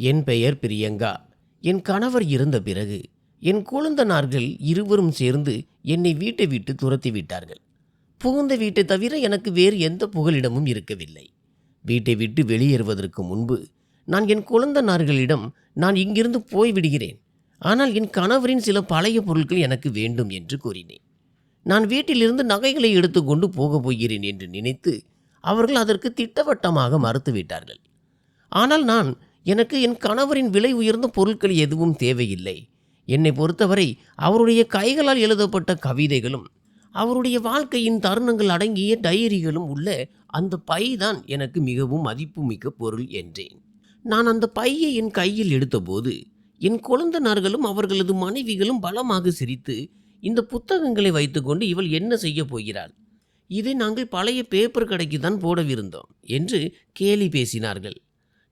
என் பெயர் பிரியங்கா. என் கணவர் இறந்த பிறகு என் கொழுந்தனார்கள் இருவரும் சேர்ந்து என்னை வீட்டை விட்டு துரத்தி விட்டார்கள். புகுந்த வீட்டை தவிர எனக்கு வேறு எந்த புகலிடமும் இருக்கவில்லை. வீட்டை விட்டு வெளியேறுவதற்கு முன்பு நான் என் கொழுந்தனார்களிடம், நான் இங்கிருந்து போய்விடுகிறேன், ஆனால் என் கணவரின் சில பழைய பொருட்கள் எனக்கு வேண்டும் என்று கூறினேன். நான் வீட்டிலிருந்து நகைகளை எடுத்துக்கொண்டு போகப் போகிறேன் என்று நினைத்து அவர்கள் அதற்கு திட்டவட்டமாக மறுத்துவிட்டார்கள். ஆனால் எனக்கு என் கணவரின் விலை உயர்ந்த பொருட்கள் எதுவும் தேவையில்லை. என்னை பொறுத்தவரை அவருடைய கைகளால் எழுதப்பட்ட கவிதைகளும் அவருடைய வாழ்க்கையின் தருணங்கள் அடங்கிய டைரிகளும் உள்ள அந்த பை தான் எனக்கு மிகவும் மதிப்புமிக்க பொருள் என்றேன். நான் அந்த பையை என் கையில் எடுத்தபோது என் கொழுந்தனார்களும் அவர்களது மனைவிகளும் பலமாக சிரித்து, இந்த புத்தகங்களை வைத்துக்கொண்டு இவள் என்ன செய்ய போகிறாள், இதை நாங்கள் பழைய பேப்பர் கடைக்கு தான் போடவிருந்தோம் என்று கேலி பேசினார்கள்.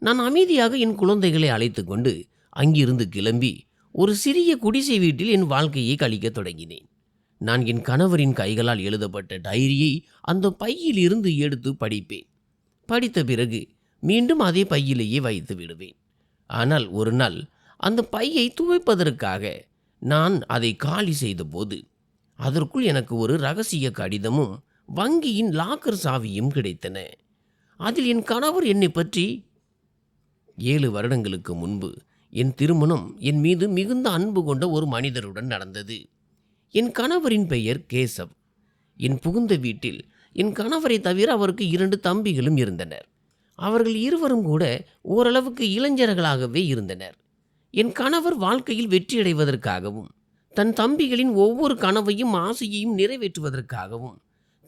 நான் அமைதியாக என் குழந்தைகளை அழைத்து கொண்டு அங்கிருந்து கிளம்பி ஒரு சிறிய குடிசை வீட்டில் என் வாழ்க்கையை கழிக்க தொடங்கினேன். நான் என் கணவரின் கைகளால் எழுதப்பட்ட டைரியை அந்த பையில் இருந்து எடுத்து படிப்பேன். படித்த பிறகு மீண்டும் அதே பையிலேயே வைத்து விடுவேன். ஆனால் ஒரு நாள் அந்த பையை துவைப்பதற்காக நான் அதை காலி செய்தபோது அதற்குள் எனக்கு ஒரு இரகசிய கடிதமும் வங்கியின் லாக்கர் சாவியும் கிடைத்தன. அதில் என் கணவர் என்னை பற்றி 7 வருடங்களுக்கு முன்பு என் திருமணம் என் மீது மிகுந்த அன்பு கொண்ட ஒரு மனிதருடன் நடந்தது. என் கணவரின் பெயர் கேசவ். என் புகுந்த வீட்டில் என் கணவரை தவிர அவருக்கு 2 தம்பிகளும் இருந்தனர். அவர்கள் இருவரும் கூட ஓரளவுக்கு இளைஞர்களாகவே இருந்தனர். என் கணவர் வாழ்க்கையில் வெற்றியடைவதற்காகவும் தன் தம்பிகளின் ஒவ்வொரு கனவையும் ஆசையையும் நிறைவேற்றுவதற்காகவும்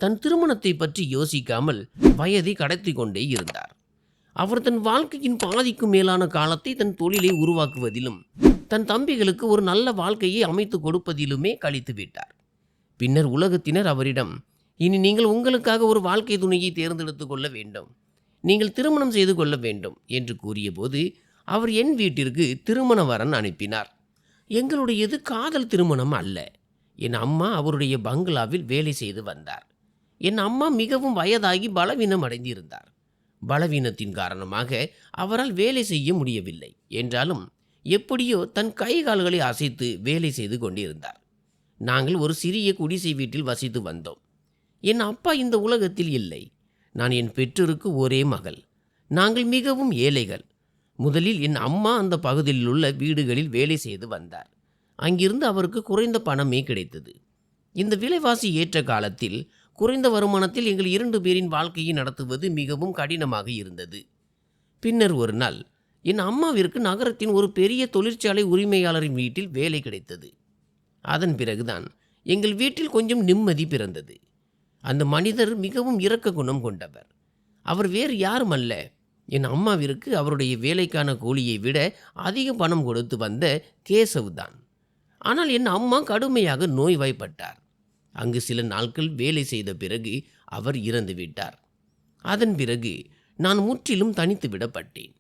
தன் திருமணத்தை பற்றி யோசிக்காமல் வயதை கடத்தி கொண்டே இருந்தார். அவர் தன் வாழ்க்கையின் பாதிக்கும் மேலான காலத்தை தன் தொழிலை உருவாக்குவதிலும் தன் தம்பிகளுக்கு ஒரு நல்ல வாழ்க்கையை அமைத்து கொடுப்பதிலுமே கழித்து விட்டார். பின்னர் உலகத்தினர் அவரிடம், இனி நீங்கள் உங்களுக்காக ஒரு வாழ்க்கை துணையை தேர்ந்தெடுத்து கொள்ள வேண்டும், நீங்கள் திருமணம் செய்து கொள்ள வேண்டும் என்று கூறியபோது அவர் என் வீட்டிற்கு திருமண வரன் அனுப்பினார். எங்களுடையது காதல் திருமணம் அல்ல. என் அம்மா அவருடைய பங்களாவில் வேலை செய்து வந்தார். என் அம்மா மிகவும் வயதாகி பலவீனம் அடைந்திருந்தார். பலவீனத்தின் காரணமாக அவரால் வேலை செய்ய முடியவில்லை என்றாலும் எப்படியோ தன் கை கால்களை அசைத்து வேலை செய்து கொண்டிருந்தார். நாங்கள் ஒரு சிறிய குடிசை வீட்டில் வசித்து வந்தோம். என் அப்பா இந்த உலகத்தில் இல்லை. நான் என் பெற்றோருக்கு ஒரே மகள். நாங்கள் மிகவும் ஏழைகள். முதலில் என் அம்மா அந்த பகுதியில் உள்ள வீடுகளில் வேலை செய்து வந்தார். அங்கிருந்து அவருக்கு குறைந்த பணமே கிடைத்தது. இந்த விலைவாசி ஏற்ற காலத்தில் குறைந்த வருமானத்தில் எங்கள் 2 பேரின் வாழ்க்கையை நடத்துவது மிகவும் கடினமாக இருந்தது. பின்னர் ஒரு நாள் என் அம்மாவிற்கு நகரத்தின் ஒரு பெரிய தொழிற்சாலை உரிமையாளரின் வீட்டில் வேலை கிடைத்தது. அதன் பிறகுதான் எங்கள் வீட்டில் கொஞ்சம் நிம்மதி பிறந்தது. அந்த மனிதர் மிகவும் இரக்க குணம் கொண்டவர். அவர் வேறு யாரும் அல்ல, என் அம்மாவிற்கு அவருடைய வேலைக்கான கூலியை விட அதிக பணம் கொடுத்து வந்த கேசவ் தான். ஆனால் என் அம்மா கடுமையாக நோய்வாய்ப்பட்டார். அங்கு சில நாட்கள் வேலை செய்த பிறகு அவர் இறந்து விட்டார். அதன் பிறகு நான் முற்றிலும் தனித்து விடப்பட்டேன்.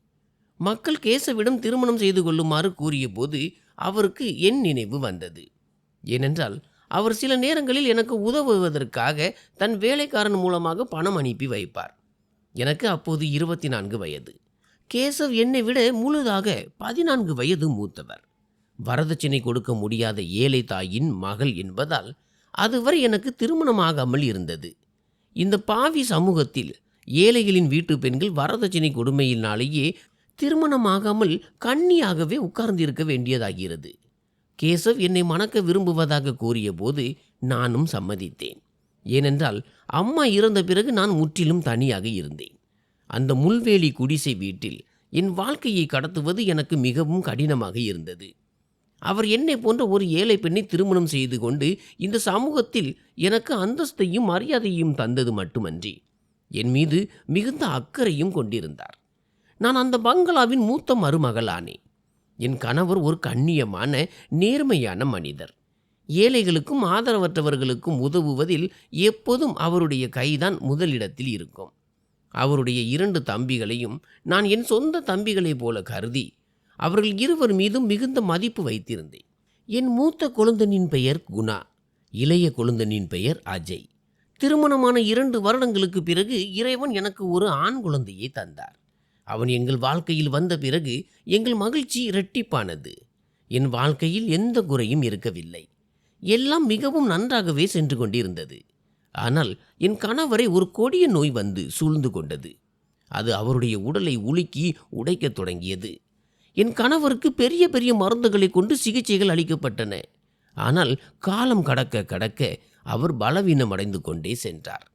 மக்கள் கேசவிடம் திருமணம் செய்து கொள்ளுமாறு கூறிய போது அவருக்கு என் நினைவு வந்தது. ஏனென்றால் அவர் சில நேரங்களில் எனக்கு உதவுவதற்காக தன் வேலைக்காரன் மூலமாக பணம் அனுப்பி வைப்பார். எனக்கு அப்போது 24 வயது. கேசவ் என்னை விட முழுதாக 14 வயது மூத்தவர். வரதட்சணை கொடுக்க முடியாத ஏழை தாயின் மகள் என்பதால் அதுவரை எனக்கு திருமணமாகாமல் இருந்தது. இந்த பாவி சமூகத்தில் ஏழைகளின் வீட்டு பெண்கள் வரதட்சணை கொடுமையினாலேயே திருமணமாகாமல் கன்னியாகவே உட்கார்ந்திருக்க வேண்டியதாகிறது. கேசவ் என்னை மணக்க விரும்புவதாக கூறிய போது நானும் சம்மதித்தேன். ஏனென்றால் அம்மா இறந்த பிறகு நான் முற்றிலும் தனியாக இருந்தேன். அந்த முள்வேலி குடிசை வீட்டில் என் வாழ்க்கையை கடத்துவது எனக்கு மிகவும் கடினமாக இருந்தது. அவர் என்னை போன்ற ஒரு ஏழை பெண்ணை திருமணம் செய்து கொண்டு இந்த சமூகத்தில் எனக்கு அந்தஸ்தையும் மரியாதையும் தந்தது மட்டுமன்றி என் மீது மிகுந்த அக்கறையும் கொண்டிருந்தார். நான் அந்த பங்களாவின் மூத்த மருமகளானேன். என் கணவர் ஒரு கண்ணியமான நேர்மையான மனிதர். ஏழைகளுக்கும் ஆதரவற்றவர்களுக்கும் உதவுவதில் எப்போதும் அவருடைய கைதான் முதலிடத்தில் இருக்கும். அவருடைய 2 தம்பிகளையும் நான் என் சொந்த தம்பிகளைப் போல கருதி அவர்கள் இருவர் மீதும் மிகுந்த மதிப்பு வைத்திருந்தேன். என் மூத்த கொழுந்தனின் பெயர் குணா, இளைய கொழுந்தனின் பெயர் அஜய். திருமணமான 2 வருடங்களுக்கு பிறகு இறைவன் எனக்கு ஒரு ஆண் குழந்தையை தந்தார். அவன் எங்கள் வாழ்க்கையில் வந்த பிறகு எங்கள் மகிழ்ச்சி இரட்டிப்பானது. என் வாழ்க்கையில் எந்த குறையும் இருக்கவில்லை. எல்லாம் மிகவும் நன்றாகவே சென்று கொண்டிருந்தது. ஆனால் என் கணவரை ஒரு கொடிய நோய் வந்து சூழ்ந்து கொண்டது. அது அவருடைய உடலை உலுக்கி உடைக்கத் தொடங்கியது. என் கணவருக்கு பெரிய பெரிய மருந்துகளை கொண்டு சிகிச்சைகள் அளிக்கப்பட்டன. ஆனால் காலம் கடக்க கடக்க அவர் பலவீனமடைந்து கொண்டே சென்றார்.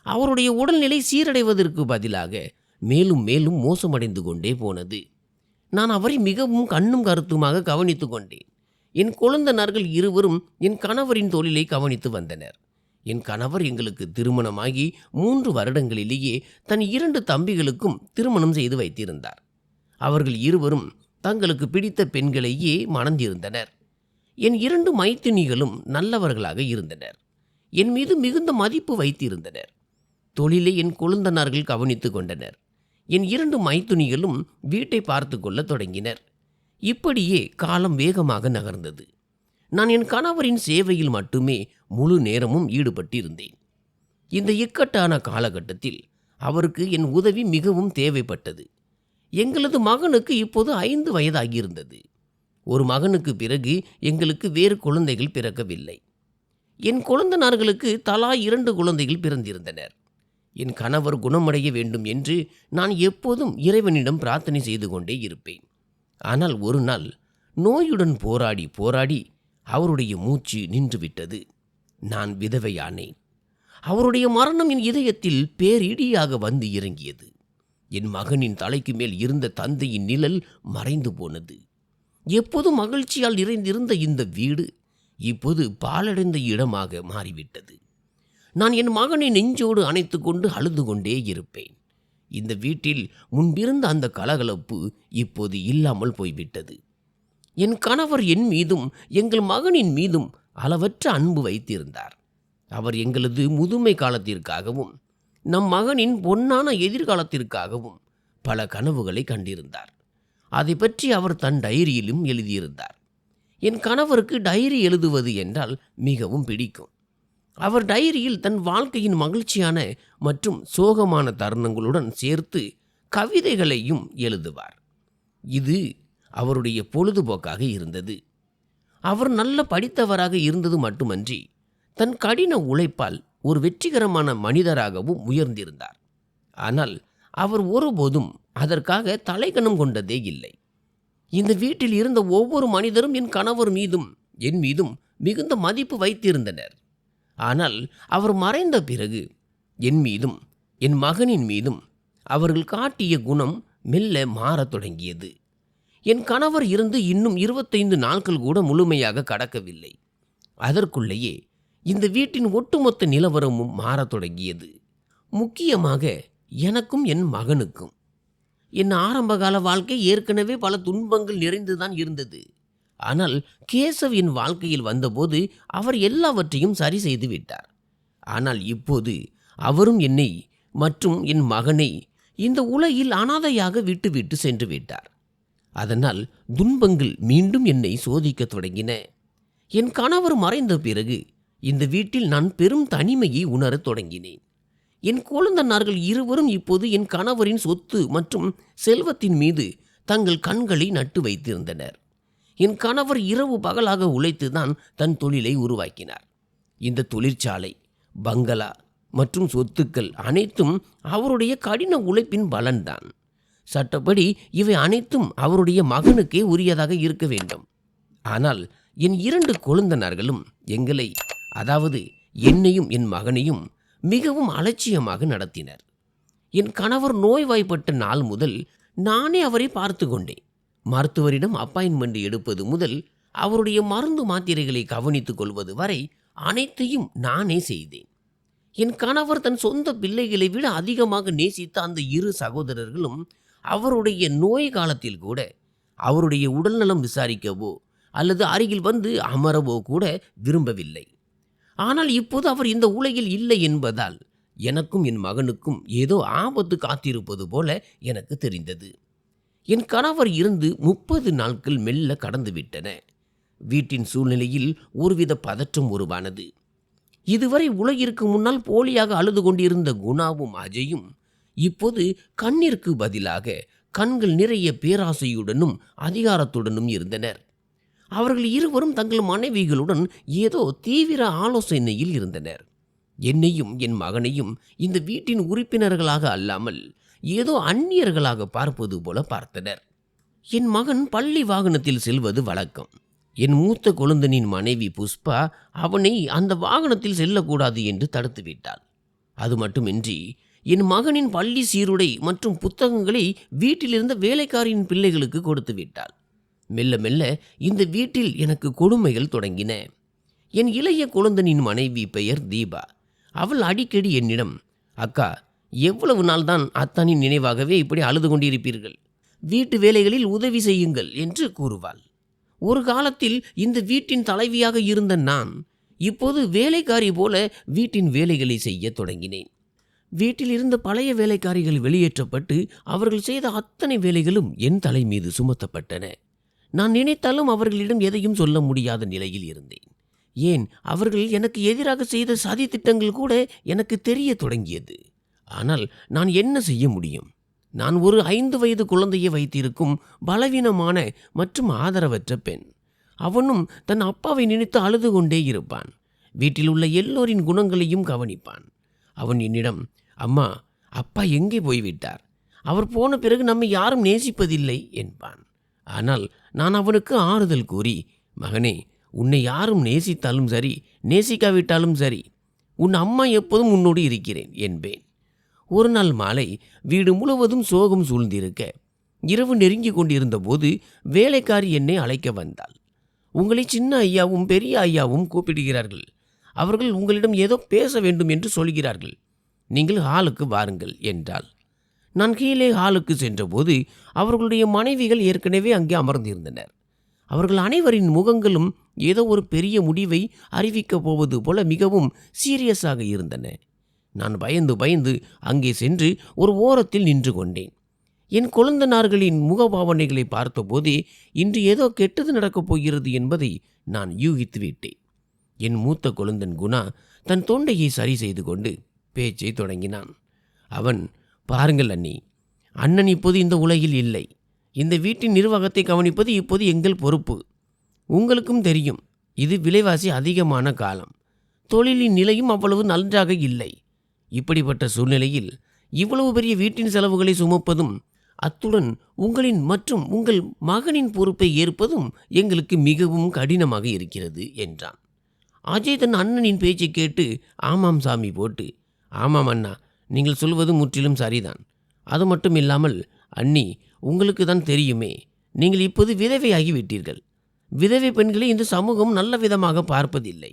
அவருடைய உடல்நிலை சீரடைவதற்கு பதிலாக மேலும் மேலும் மோசமடைந்து கொண்டே போனது. நான் அவரை மிகவும் கண்ணும் கருத்துமாக கவனித்து கொண்டேன். என் கொழுந்தனார்கள் இருவரும் என் கணவரின் தொழிலை கவனித்து வந்தனர். என் கணவர் எங்களுக்கு திருமணமாகி 3 வருடங்களிலேயே தன் 2 தம்பிகளுக்கும் திருமணம் செய்து வைத்திருந்தார். அவர்கள் இருவரும் தங்களுக்கு பிடித்த பெண்களையே மணந்திருந்தனர். என் 2 மைத்துனிகளும் நல்லவர்களாக இருந்தனர். என் மீது மிகுந்த மதிப்பு வைத்திருந்தனர். தொழிலை என் கொழுந்தனார்கள் கவனித்து கொண்டனர். என் 2 மைத்துனிகளும் வீட்டை பார்த்து கொள்ள தொடங்கினர். இப்படியே காலம் வேகமாக நகர்ந்தது. நான் என் கணவரின் சேவையில் மட்டுமே முழு நேரமும் ஈடுபட்டிருந்தேன். இந்த இக்கட்டான காலகட்டத்தில் அவருக்கு என் உதவி மிகவும் தேவைப்பட்டது. எங்களது மகனுக்கு இப்போது 5 வயதாகியிருந்தது. ஒரு மகனுக்கு பிறகு எங்களுக்கு வேறு குழந்தைகள் பிறக்கவில்லை. என் கொழுந்தனார்களுக்கு தலா 2 குழந்தைகள் பிறந்திருந்தனர். என் கணவர் குணமடைய வேண்டும் என்று நான் எப்போதும் இறைவனிடம் பிரார்த்தனை செய்து கொண்டே இருப்பேன். ஆனால் ஒரு நாள் நோயுடன் போராடி போராடி அவருடைய மூச்சு நின்றுவிட்டது. நான் விதவையானேன். அவருடைய மரணம் என் இதயத்தில் பேரிடியாக வந்து இறங்கியது. என் மகனின் தலைக்கு மேல் இருந்த தந்தையின் நிழல் மறைந்து போனது. எப்போதும் மகிழ்ச்சியால் நிறைந்திருந்த இந்த வீடு இப்போது பாழடைந்த இடமாக மாறிவிட்டது. நான் என் மகனை நெஞ்சோடு அணைத்து கொண்டு அழுது கொண்டே இருப்பேன். இந்த வீட்டில் முன்பிருந்த அந்த கலகலப்பு இப்போது இல்லாமல் போய்விட்டது. என் கணவர் என் மீதும் எங்கள் மகனின் மீதும் அளவற்ற அன்பு வைத்திருந்தார். அவர் எங்களது முதுமை காலத்திற்காகவும் நம் மகனின் பொன்னான எதிர்காலத்திற்காகவும் பல கனவுகளை கண்டிருந்தார். அதை பற்றி அவர் தன் டைரியிலும் எழுதியிருந்தார். என் கணவருக்கு டைரி எழுதுவது என்றால் மிகவும் பிடிக்கும். அவர் டைரியில் தன் வாழ்க்கையின் மகிழ்ச்சியான மற்றும் சோகமான தருணங்களுடன் சேர்த்து கவிதைகளையும் எழுதுவார். இது அவருடைய பொழுதுபோக்காக இருந்தது. அவர் நல்ல படித்தவராக இருந்தது மட்டுமன்றி தன் கடின உழைப்பால் ஒரு வெற்றிகரமான மனிதராகவும் உயர்ந்திருந்தார். ஆனால் அவர் ஒருபோதும் அதற்காக தலைகணம் கொண்டதே இல்லை. இந்த வீட்டில் இருந்த ஒவ்வொரு மனிதரும் என் கணவர் மீதும் என் மீதும் மிகுந்த மதிப்பு வைத்திருந்தனர். ஆனால் அவர் மறைந்த பிறகு என் மீதும் என் மகனின் மீதும் அவர்கள் காட்டிய குணம் மெல்ல மாறத் தொடங்கியது. என் கணவர் இருந்து இன்னும் 25 நாட்கள் கூட முழுமையாக கடக்கவில்லை. அதற்குள்ளேயே இந்த வீட்டின் ஒட்டுமொத்த நிலவரமும் மாறத் தொடங்கியது. முக்கியமாக எனக்கும் என் மகனுக்கும். என் ஆரம்பகால வாழ்க்கை ஏற்கனவே பல துன்பங்கள் நிறைந்துதான் இருந்தது. ஆனால் கேசவ் என் வாழ்க்கையில் வந்தபோது அவர் எல்லாவற்றையும் சரி செய்து விட்டார். ஆனால் இப்போது அவரும் என்னை மற்றும் என் மகனை இந்த உலகில் அனாதையாக விட்டுவிட்டு சென்று விட்டார். அதனால் துன்பங்கள் மீண்டும் என்னை சோதிக்க தொடங்கின. என் கணவர் மறைந்த பிறகு இந்த வீட்டில் நான் பெரும் தனிமையை உணரத் தொடங்கினேன். என் கொழுந்தனார்கள் இருவரும் இப்போது என் கணவரின் சொத்து மற்றும் செல்வத்தின் மீது தங்கள் கண்களை நட்டு வைத்திருந்தனர். என் கணவர் இரவு பகலாக உழைத்துதான் தன் தொழிலை உருவாக்கினார். இந்த தொழிற்சாலை, பங்களா மற்றும் சொத்துக்கள் அனைத்தும் அவருடைய கடின உழைப்பின் பலன்தான். சட்டப்படி இவை அனைத்தும் அவருடைய மகனுக்கே உரியதாக இருக்க வேண்டும். ஆனால் என் 2 கொழுந்தனார்களும் எங்களை, அதாவது என்னையும் என் மகனையும் மிகவும் அலட்சியமாக நடத்தினர். என் கணவர் நோய்வாய்ப்பட்ட நாள் முதல் நானே அவரை பார்த்து கொண்டேன். மருத்துவரிடம் அப்பாயின்மெண்ட் எடுப்பது முதல் அவருடைய மருந்து மாத்திரைகளை கவனித்துக் கொள்வது வரை அனைத்தையும் நானே செய்தேன். என் கணவர் தன் சொந்த பிள்ளைகளை விட அதிகமாக நேசித்த அந்த 2 சகோதரர்களும் அவருடைய நோய் காலத்தில் கூட அவருடைய உடல்நலம் விசாரிக்கவோ அல்லது அருகில் வந்து அமரவோ கூட விரும்பவில்லை. ஆனால் இப்போது அவர் இந்த உலகில் இல்லை என்பதால் எனக்கும் என் மகனுக்கும் ஏதோ ஆபத்து காத்திருப்பது போல எனக்கு தெரிந்தது. என் கணவர் இருந்து 30 நாட்கள் மெல்ல கடந்துவிட்டன. வீட்டின் சூழ்நிலையில் ஒருவித பதற்றம் உருவானது. இதுவரை உலகிற்கு முன்னால் போலியாக அழுது கொண்டிருந்த குணாவும் அஜயும் இப்போது கண்ணீருக்கு பதிலாக கண்கள் நிறைய பேராசையுடனும் அதிகாரத்துடனும் இருந்தனர். அவர்கள் இருவரும் தங்கள் மனைவிகளுடன் ஏதோ தீவிர ஆலோசனையில் இருந்தனர். என்னையும் என் மகனையும் இந்த வீட்டின் உறுப்பினர்களாக அல்லாமல் ஏதோ அந்நியர்களாக பார்ப்பது போல பார்த்தனர். என் மகன் பள்ளி வாகனத்தில் செல்வது வழக்கம். என் மூத்த கொழுந்தனின் மனைவி புஷ்பா அவனை அந்த வாகனத்தில் செல்லக்கூடாது என்று தடுத்து விட்டாள். அது மட்டுமின்றி என் மகனின் பள்ளி சீருடை மற்றும் புத்தகங்களை வீட்டிலிருந்த வேலைக்காரியின் பிள்ளைகளுக்கு கொடுத்து விட்டாள். மெல்ல மெல்ல இந்த வீட்டில் எனக்கு கொடுமைகள் தொடங்கின. என் இளைய கொழுந்தனின் மனைவி பெயர் தீபா. அவள் அடிக்கடி என்னிடம், அக்கா, எவ்வளவு நாள் தான் அத்தானின் நினைவாகவே இப்படி அழுது கொண்டிருப்பீர்கள்? வீட்டு வேலைகளில் உதவி செய்யுங்கள் என்று கூறுவாள். ஒரு காலத்தில் இந்த வீட்டின் தலைவியாக இருந்த நான் இப்போது வேலைக்காரி போல வீட்டின் வேலைகளை செய்ய தொடங்கினேன். வீட்டில் இருந்த பழைய வேலைக்காரிகள் வெளியேற்றப்பட்டு அவர்கள் செய்த அத்தனை வேலைகளும் என் தலை மீது சுமத்தப்பட்டன. நான் நினைத்தாலும் அவர்களிடம் எதையும் சொல்ல முடியாத நிலையில் இருந்தேன். ஏன், அவர்கள் எனக்கு எதிராக செய்த சதி திட்டங்கள் கூட எனக்கு தெரிய தொடங்கியது. ஆனால் நான் என்ன செய்ய முடியும்? நான் ஒரு 5 வயது குழந்தையை வைத்திருக்கும் பலவீனமான மற்றும் ஆதரவற்ற பெண். அவனும் தன் அப்பாவை நினைத்து அழுது கொண்டே இருப்பான். வீட்டில் உள்ள எல்லோரின் குணங்களையும் கவனிப்பான். அவன் என்னிடம், அம்மா, அப்பா எங்கே போய்விட்டார்? அவர் போன பிறகு நம்மை யாரும் நேசிப்பதில்லை என்பான். ஆனால் நான் அவனுக்கு ஆறுதல் கூறி, மகனே, உன்னை யாரும் நேசித்தாலும் சரி, நேசிக்காவிட்டாலும் சரி, உன் அம்மா எப்போதும் உன்னோடு இருக்கிறேன் என்பேன். ஒரு நாள் மாலை வீடு முழுவதும் சோகம் சூழ்ந்திருக்க, இரவு நெருங்கி கொண்டிருந்த போது வேலைக்காரி என்னை அழைக்க வந்தாள். உங்களை சின்ன ஐயாவும் பெரிய ஐயாவும் கூப்பிடுகிறார்கள். அவர்கள் உங்களிடம் ஏதோ பேச வேண்டும் என்று சொல்கிறார்கள். நீங்கள் ஹாலுக்கு வாருங்கள் என்றாள். நான் கீழே ஹாலுக்கு சென்றபோது அவர்களுடைய மனைவிகள் ஏற்கனவே அங்கே அமர்ந்திருந்தனர். அவர்கள் அனைவரின் முகங்களும் ஏதோ ஒரு பெரிய முடிவை அறிவிக்கப் போவது போல மிகவும் சீரியஸாக இருந்தன. நான் பயந்து பயந்து அங்கே சென்று ஒரு ஓரத்தில் நின்று கொண்டேன். என் கொழுந்தனார்களின் முகபாவனைகளை பார்த்தபோதே இன்று ஏதோ கெட்டது நடக்கப் போகிறது என்பதை நான் யூகித்து விட்டேன். என் மூத்த கொழுந்தன் குணா தன் தொண்டையை சரி செய்து கொண்டு பேச்சை தொடங்கினான். அவன், பாருங்கள் அண்ணி, அண்ணன் இப்போது இந்த உலகில் இல்லை. இந்த வீட்டின் நிர்வாகத்தை கவனிப்பது இப்போது எங்கள் பொறுப்பு. உங்களுக்கும் தெரியும், இது விலைவாசி அதிகமான காலம். தொழிலின் நிலையும் அவ்வளவு நன்றாக இல்லை. இப்படிப்பட்ட சூழ்நிலையில் இவ்வளவு பெரிய வீட்டின் செலவுகளை சுமப்பதும், அத்துடன் உங்களின் மற்றும் உங்கள் மகனின் பொறுப்பை ஏற்பதும் எங்களுக்கு மிகவும் கடினமாக இருக்கிறது என்றான். அஜய் தன் அண்ணனின் பேச்சை கேட்டு ஆமாம் சாமி போட்டு, ஆமாம் அண்ணா, நீங்கள் சொல்வது முற்றிலும் சரிதான். அது மட்டும் இல்லாமல் அண்ணி, உங்களுக்கு தான் தெரியுமே, நீங்கள் இப்போது விதவையாகிவிட்டீர்கள். விதவை பெண்களை இந்த சமூகம் நல்ல விதமாக பார்ப்பதில்லை.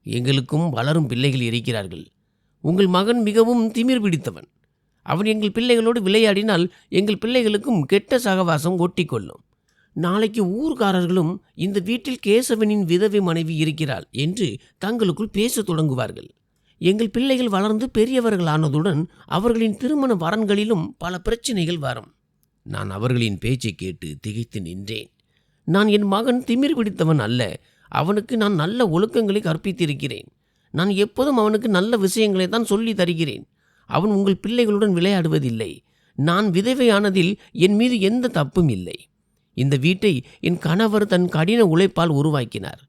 எங்களுக்கும் வளரும் பிள்ளைகள் இருக்கிறார்கள். உங்கள் மகன் மிகவும் திமிர் பிடித்தவன். அவன் எங்கள் பிள்ளைகளோடு விளையாடினால் எங்கள் பிள்ளைகளுக்கும் கெட்ட சகவாசம் ஒட்டிக்கொள்ளும். நாளைக்கு ஊர்காரர்களும் இந்த வீட்டில் கேசவனின் விதவை மனைவி இருக்கிறாள் என்று தங்களுக்குள் பேசத் தொடங்குவார்கள். எங்கள் பிள்ளைகள் வளர்ந்து பெரியவர்களானதுடன் அவர்களின் திருமண வரன்களிலும் பல பிரச்சனைகள் வரும். நான் அவர்களின் பேச்சை கேட்டு திகைத்து நின்றேன். நான் என் மகன் திமிர் பிடித்தவன் அல்ல. அவனுக்கு நான் நல்ல ஒழுக்கங்களை கற்பித்திருக்கிறேன். நான் எப்போதும் அவனுக்கு நல்ல விஷயங்களை தான் சொல்லி தருகிறேன். அவன் உங்கள் பிள்ளைகளுடன் விளையாடுவதில்லை. நான் விதவையானதில் என் மீது எந்த தப்பும் இல்லை. இந்த வீட்டை என் கணவர் தன் கடின உழைப்பால் உருவாக்கினார்.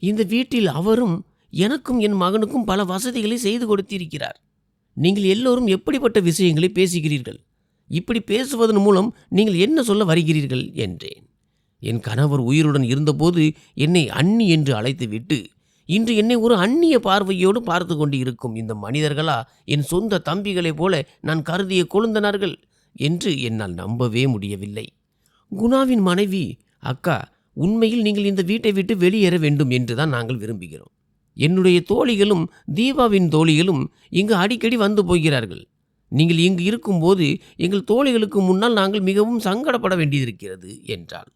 இந்த வீட்டில் அவரும் எனக்கும் என் மகனுக்கும் பல வசதிகளை செய்து கொடுத்திருக்கிறார். நீங்கள் எல்லோரும் எப்படிப்பட்ட விஷயங்களை பேசுகிறீர்கள்? இப்படி பேசுவதன் மூலம் நீங்கள் என்ன சொல்ல வருகிறீர்கள் என்றேன். என் கணவர் உயிருடன் இருந்தபோது என்னை அண்ணி என்று அழைத்துவிட்டு இன்று என்னை ஒரு அந்நிய பார்வையோடு பார்த்து கொண்டு இருக்கும் இந்த மனிதர்களா என் சொந்த தம்பிகளைப் போல நான் கருதிய கொழுந்தனார்கள் என்று என்னால் நம்பவே முடியவில்லை. குணாவின் மனைவி, அக்கா, உண்மையில் நீங்கள் இந்த வீட்டை விட்டு வெளியேற வேண்டும் என்றுதான் நாங்கள் விரும்புகிறோம். என்னுடைய தோழிகளும் தீபாவின் தோழிகளும் இங்கு அடிக்கடி வந்து போகிறார்கள். நீங்கள் இங்கு இருக்கும்போது எங்கள் தோழிகளுக்கு முன்னால் நாங்கள் மிகவும் சங்கடப்பட வேண்டியிருக்கிறது என்றாள்.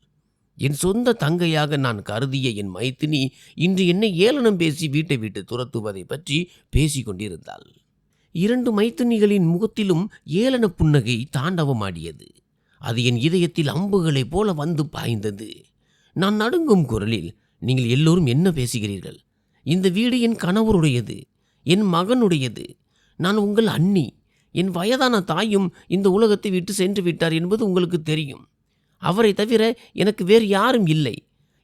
என் சொந்த தங்கையாக நான் கருதிய என் மைத்தினி இன்று என்னை ஏளனம் பேசி வீட்டை விட்டு துரத்துவதை பற்றி பேசி கொண்டிருந்தாள். 2 மைத்தினிகளின் முகத்திலும் ஏளன புன்னகை தாண்டவமாடியது. அது என் இதயத்தில் அம்புகளைப் போல வந்து பாய்ந்தது. நான் நடுங்கும் குரலில், நீங்கள் எல்லோரும் என்ன பேசுகிறீர்கள்? இந்த வீடு என் கணவருடையது, என் மகனுடையது. நான் உங்கள் அண்ணி. என் வயதான தாயும் இந்த உலகத்தை விட்டு சென்று விட்டார் என்பது உங்களுக்கு தெரியும். அவரை தவிர எனக்கு வேறு யாரும் இல்லை.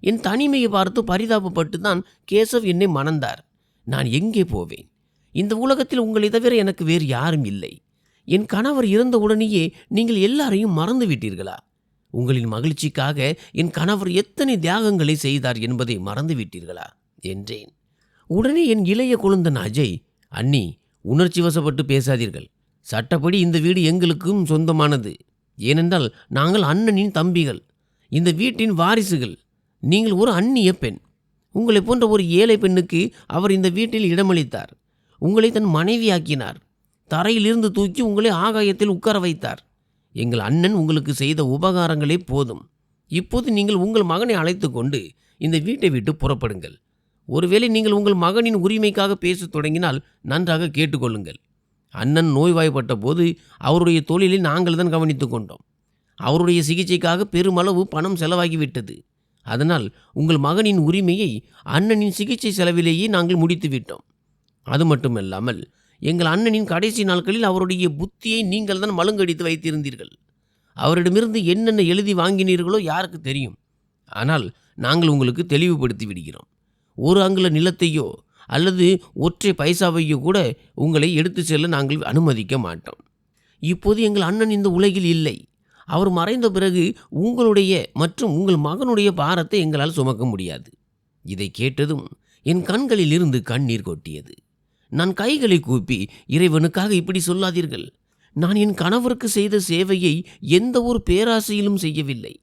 என் தனிமையை பார்த்து பரிதாபப்பட்டு தான் கேசவ் என்னை மணந்தார். நான் எங்கே போவேன்? இந்த உலகத்தில் உங்களை தவிர எனக்கு வேறு யாரும் இல்லை. என் கணவர் இறந்த உடனேயே நீங்கள் எல்லாரையும் மறந்து விட்டீர்களா? உங்களின் மகிழ்ச்சிக்காக என் கணவர் எத்தனை தியாகங்களை செய்தார் என்பதை மறந்து விட்டீர்களா என்றேன். உடனே என் இளைய குழந்தன் அஜய், அண்ணி, உணர்ச்சி வசப்பட்டு பேசாதீர்கள். சட்டப்படி இந்த வீடு எங்களுக்கும் சொந்தமானது. ஏனென்றால் நாங்கள் அண்ணனின் தம்பிகள், இந்த வீட்டின் வாரிசுகள். நீங்கள் ஒரு அந்நிய பெண். உங்களை போன்ற ஒரு ஏழை பெண்ணுக்கு அவர் இந்த வீட்டில் இடமளித்தார். உங்களை தன் மனைவியாக்கினார். தரையிலிருந்து தூக்கி உங்களை ஆகாயத்தில் உட்கார வைத்தார். எங்கள் அண்ணன் உங்களுக்கு செய்த உபகாரங்களே போதும். இப்போது நீங்கள் உங்கள் மகனை அழைத்து கொண்டு இந்த வீட்டை விட்டு புறப்படுங்கள். ஒருவேளை நீங்கள் உங்கள் மகனின் உரிமைக்காக பேசத் தொடங்கினால் நன்றாக கேட்டுக்கொள்ளுங்கள். அண்ணன் நோய்வாய்ப்பட்ட போது அவருடைய தொழிலை நாங்கள் தான் கவனித்து கொண்டோம். அவருடைய சிகிச்சைக்காக பெருமளவு பணம் செலவாகிவிட்டது. அதனால் உங்கள் மகனின் உரிமையை அண்ணனின் சிகிச்சை செலவிலேயே நாங்கள் முடித்து விட்டோம். அது மட்டுமல்லாமல் எங்கள் அண்ணனின் கடைசி நாட்களில் அவருடைய புத்தியை நீங்கள் தான் மழுங்கடித்து வைத்திருந்தீர்கள். அவரிடமிருந்து என்னென்ன எழுதி வாங்கினீர்களோ யாருக்கு தெரியும். ஆனால் நாங்கள் உங்களுக்கு தெளிவுபடுத்தி விடுகிறோம். ஒரு அங்குல நிலத்தையோ அல்லது ஒற்றை பைசாவையோ கூட உங்களை எடுத்து செல்ல நாங்கள் அனுமதிக்க மாட்டோம். இப்போது எங்கள் அண்ணன் இந்த உலகில் இல்லை. அவர் மறைந்த பிறகு உங்களுடைய மற்றும் உங்கள் மகனுடைய பாரத்தை எங்களால் சுமக்க முடியாது. இதை கேட்டதும் என் கண்களில் இருந்து கண்ணீர் கொட்டியது. நான் கைகளை கூப்பி, இறைவனுக்காக இப்படி சொல்லாதீர்கள். நான் என் கணவருக்கு செய்த சேவையை எந்த ஒரு பேராசையிலும் செய்யவில்லை.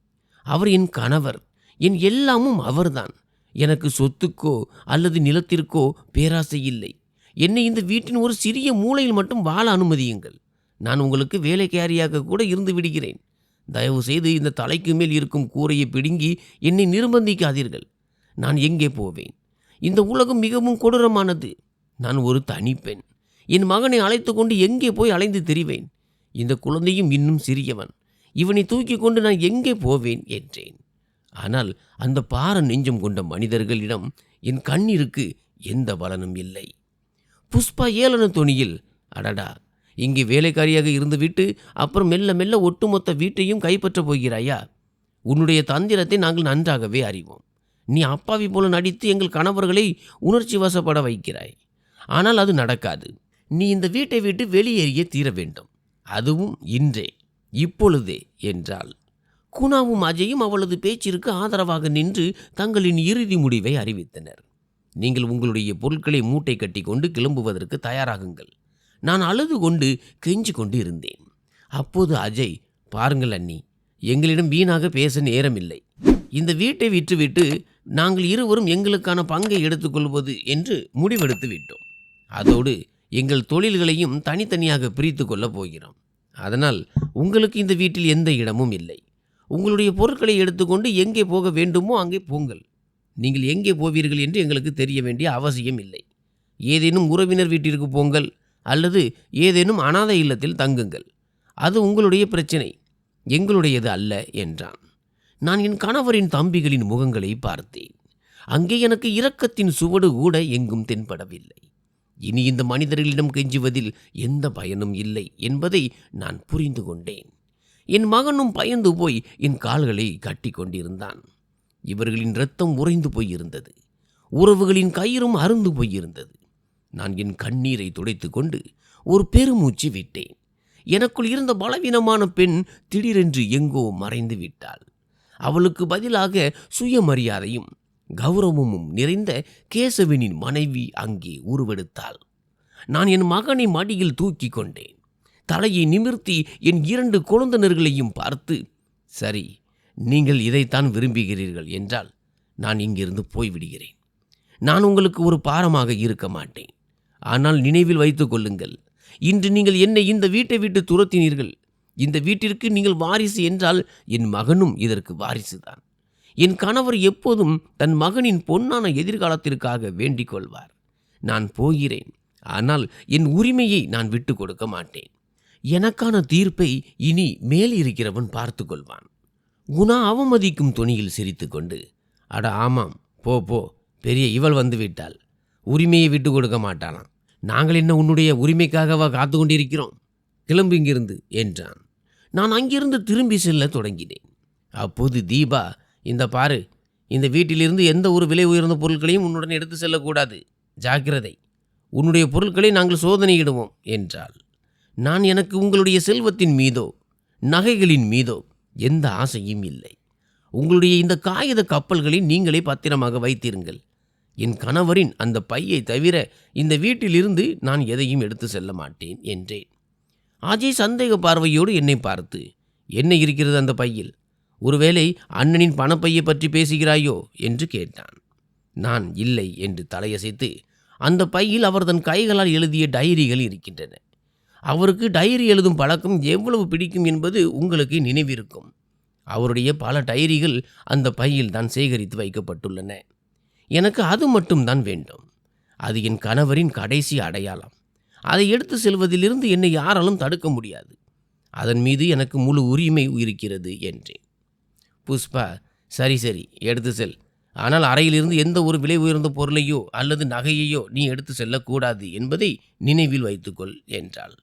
அவர் என் கணவர், என் எல்லாமும் அவர்தான். எனக்கு சொத்துக்கோ அல்லது நிலத்திற்கோ பேராசை இல்லை. என்னை இந்த வீட்டின் ஒரு சிறிய மூலையில் மட்டும் வாழ அனுமதியுங்கள். நான் உங்களுக்கு வேலைக்காரியாக கூட இருந்து விடுகிறேன். தயவு செய்து இந்த தலைக்கு மேல் இருக்கும் கூரையை பிடுங்கி என்னை நிர்பந்திக்காதீர்கள். நான் எங்கே போவேன்? இந்த உலகம் மிகவும் கொடூரமானது. நான் ஒரு தனிப்பெண். என் மகனை அழைத்து கொண்டு எங்கே போய் அலைந்து திரிவேன்? இந்த குழந்தையும் இன்னும் சிறியவன். இவனை தூக்கி கொண்டு நான் எங்கே போவேன் என்றேன். ஆனால் அந்த பார நெஞ்சம் கொண்ட மனிதர்களிடம் என் கண்ணீருக்கு எந்த பலனும் இல்லை. புஷ்பா ஏளன தொனியில், அடடா, இங்கே வேலைக்காரியாக இருந்துவிட்டு அப்புறம் மெல்ல மெல்ல ஒட்டுமொத்த வீட்டையும் கைப்பற்றப் போகிறாயா? உன்னுடைய தந்திரத்தை நாங்கள் நன்றாகவே அறிவோம். நீ அப்பாவி போல நடித்து எங்கள் கணவர்களை உணர்ச்சி வசப்பட வைக்கிறாய். ஆனால் அது நடக்காது. நீ இந்த வீட்டை விட்டு வெளியேறியே தீர வேண்டும். அதுவும் இன்றே, இப்பொழுதே என்றாள். குணாவும் அஜயும் அவளது பேச்சிற்கு ஆதரவாக நின்று தங்களின் இறுதி முடிவை அறிவித்தனர். நீங்கள் உங்களுடைய பொருட்களை மூட்டை கட்டி கொண்டு கிளம்புவதற்கு தயாராகுங்கள். நான் அழுது கொண்டு கெஞ்சு கொண்டு இருந்தேன். அப்போது அஜய், பாருங்கள் அண்ணி, எங்களிடம் வீணாக பேச நேரமில்லை. இந்த வீட்டை விற்றுவிட்டு நாங்கள் இருவரும் எங்களுக்கான பங்கை எடுத்துக்கொள்வது என்று முடிவெடுத்து விட்டோம். அதோடு எங்கள் தொழில்களையும் தனித்தனியாக பிரித்து கொள்ளப் போகிறோம். அதனால் உங்களுக்கு இந்த வீட்டில் எந்த இடமும் இல்லை. உங்களுடைய பொருட்களை எடுத்துக்கொண்டு எங்கே போக வேண்டுமோ அங்கே போங்கள். நீங்கள் எங்கே போவீர்கள் என்று எங்களுக்கு தெரிய வேண்டிய அவசியம் இல்லை. ஏதேனும் உறவினர் வீட்டிற்கு போங்கள் அல்லது ஏதேனும் அனாதை இல்லத்தில் தங்குங்கள். அது உங்களுடைய பிரச்சனை, எங்களுடையது அல்ல என்றான். நான் என் கணவரின் தம்பிகளின் முகங்களை பார்த்தேன். அங்கே எனக்கு இரக்கத்தின் சுவடு கூட எங்கும் தென்படவில்லை. இனி இந்த மனிதர்களிடம் கெஞ்சுவதில் எந்த பயனும் இல்லை என்பதை நான் புரிந்து கொண்டேன். என் மகனும் பயந்து போய் என் கால்களை கட்டி கொண்டிருந்தான். இவர்களின் இரத்தம் உறைந்து போயிருந்தது. உறவுகளின் கயிறும் அருந்து போயிருந்தது. நான் என் கண்ணீரை துடைத்து கொண்டு ஒரு பெருமூச்சு விட்டேன். எனக்குள் இருந்த பலவீனமான பெண் திடீரென்று எங்கோ மறைந்து விட்டாள். அவளுக்கு பதிலாக சுயமரியாதையும் கௌரவமும் நிறைந்த கேசவனின் மனைவி அங்கே உருவெடுத்தாள். நான் என் மகனை மடியில் தூக்கி கொண்டேன். தலையை நிமிர்த்தி என் 2 குழந்தைகளையும் பார்த்து, சரி, நீங்கள் இதைத்தான் விரும்புகிறீர்கள் என்றால் நான் இங்கிருந்து போய்விடுகிறேன். நான் உங்களுக்கு ஒரு பாரமாக இருக்க மாட்டேன். ஆனால் நினைவில் வைத்துக் கொள்ளுங்கள், இன்று நீங்கள் என்னை இந்த வீட்டை விட்டு துரத்தினீர்கள். இந்த வீட்டிற்கு நீங்கள் வாரிசு என்றால் என் மகனும் இதற்கு வாரிசுதான். என் கணவர் எப்போதும் தன் மகனின் பொன்னான எதிர்காலத்திற்காக வேண்டிக் கொள்வார். நான் போகிறேன், ஆனால் என் உரிமையை நான் விட்டு கொடுக்க மாட்டேன். எனக்கான தீர்ப்பை இனி மேல் இருக்கிறவன் பார்த்து கொள்வான். குணா அவமதிக்கும் துணியில் சிரித்து கொண்டு, அட ஆமாம், போ போ, பெரிய இவள் வந்து விட்டாள். உரிமையை விட்டு கொடுக்க மாட்டானாம். நாங்கள் என்ன உன்னுடைய உரிமைக்காகவா காத்து கொண்டிருக்கிறோம்? கிளம்பு இங்கிருந்து என்றான். நான் அங்கிருந்து திரும்பி செல்ல தொடங்கினேன். அப்போது தீபா, இந்த பாரு, இந்த வீட்டிலிருந்து எந்த ஒரு விலை உயர்ந்த பொருட்களையும் உன்னுடன் எடுத்து செல்லக்கூடாது, ஜாக்கிரதை, உன்னுடைய பொருட்களை நாங்கள் சோதனையிடுவோம் என்றாள். நான் எனக்கு உங்களுடைய செல்வத்தின் மீதோ நகைகளின் மீதோ எந்த ஆசையும் இல்லை. உங்களுடைய இந்த காகித கப்பல்களை நீங்களே பத்திரமாக வைத்திருங்கள். என் கணவரின் அந்த பையை தவிர இந்த வீட்டிலிருந்து நான் எதையும் எடுத்து செல்ல மாட்டேன் என்றேன். அஜய் சந்தேக பார்வையோடு என்னை பார்த்து, என்ன இருக்கிறது அந்த பையில்? ஒருவேளை அண்ணனின் பணப்பையை பற்றி பேசுகிறாயோ என்று கேட்டான். நான் இல்லை என்று தலையசைத்து, அந்த பையில் அவர் தன் கைகளால் எழுதிய டைரிகள் இருக்கின்றன. அவருக்கு டைரி எழுதும் பழக்கம் எவ்வளவு பிடிக்கும் என்பது உங்களுக்கு நினைவிருக்கும். அவருடைய பல டைரிகள் அந்த பையில் தான் சேகரித்து வைக்கப்பட்டுள்ளன. எனக்கு அது மட்டும்தான் வேண்டும். அது என் கணவரின் கடைசி அடையாளம். அதை எடுத்து செல்வதிலிருந்து என்னை யாராலும் தடுக்க முடியாது. அதன் மீது எனக்கு முழு உரிமை இருக்கிறது என்றேன். புஷ்பா, சரி சரி, எடுத்து செல். ஆனால் அறையிலிருந்து எந்த ஒரு விலை உயர்ந்த பொருளையோ அல்லது நகையையோ நீ எடுத்து செல்லக்கூடாது என்பதை நினைவில் வைத்துக்கொள் என்றாள்.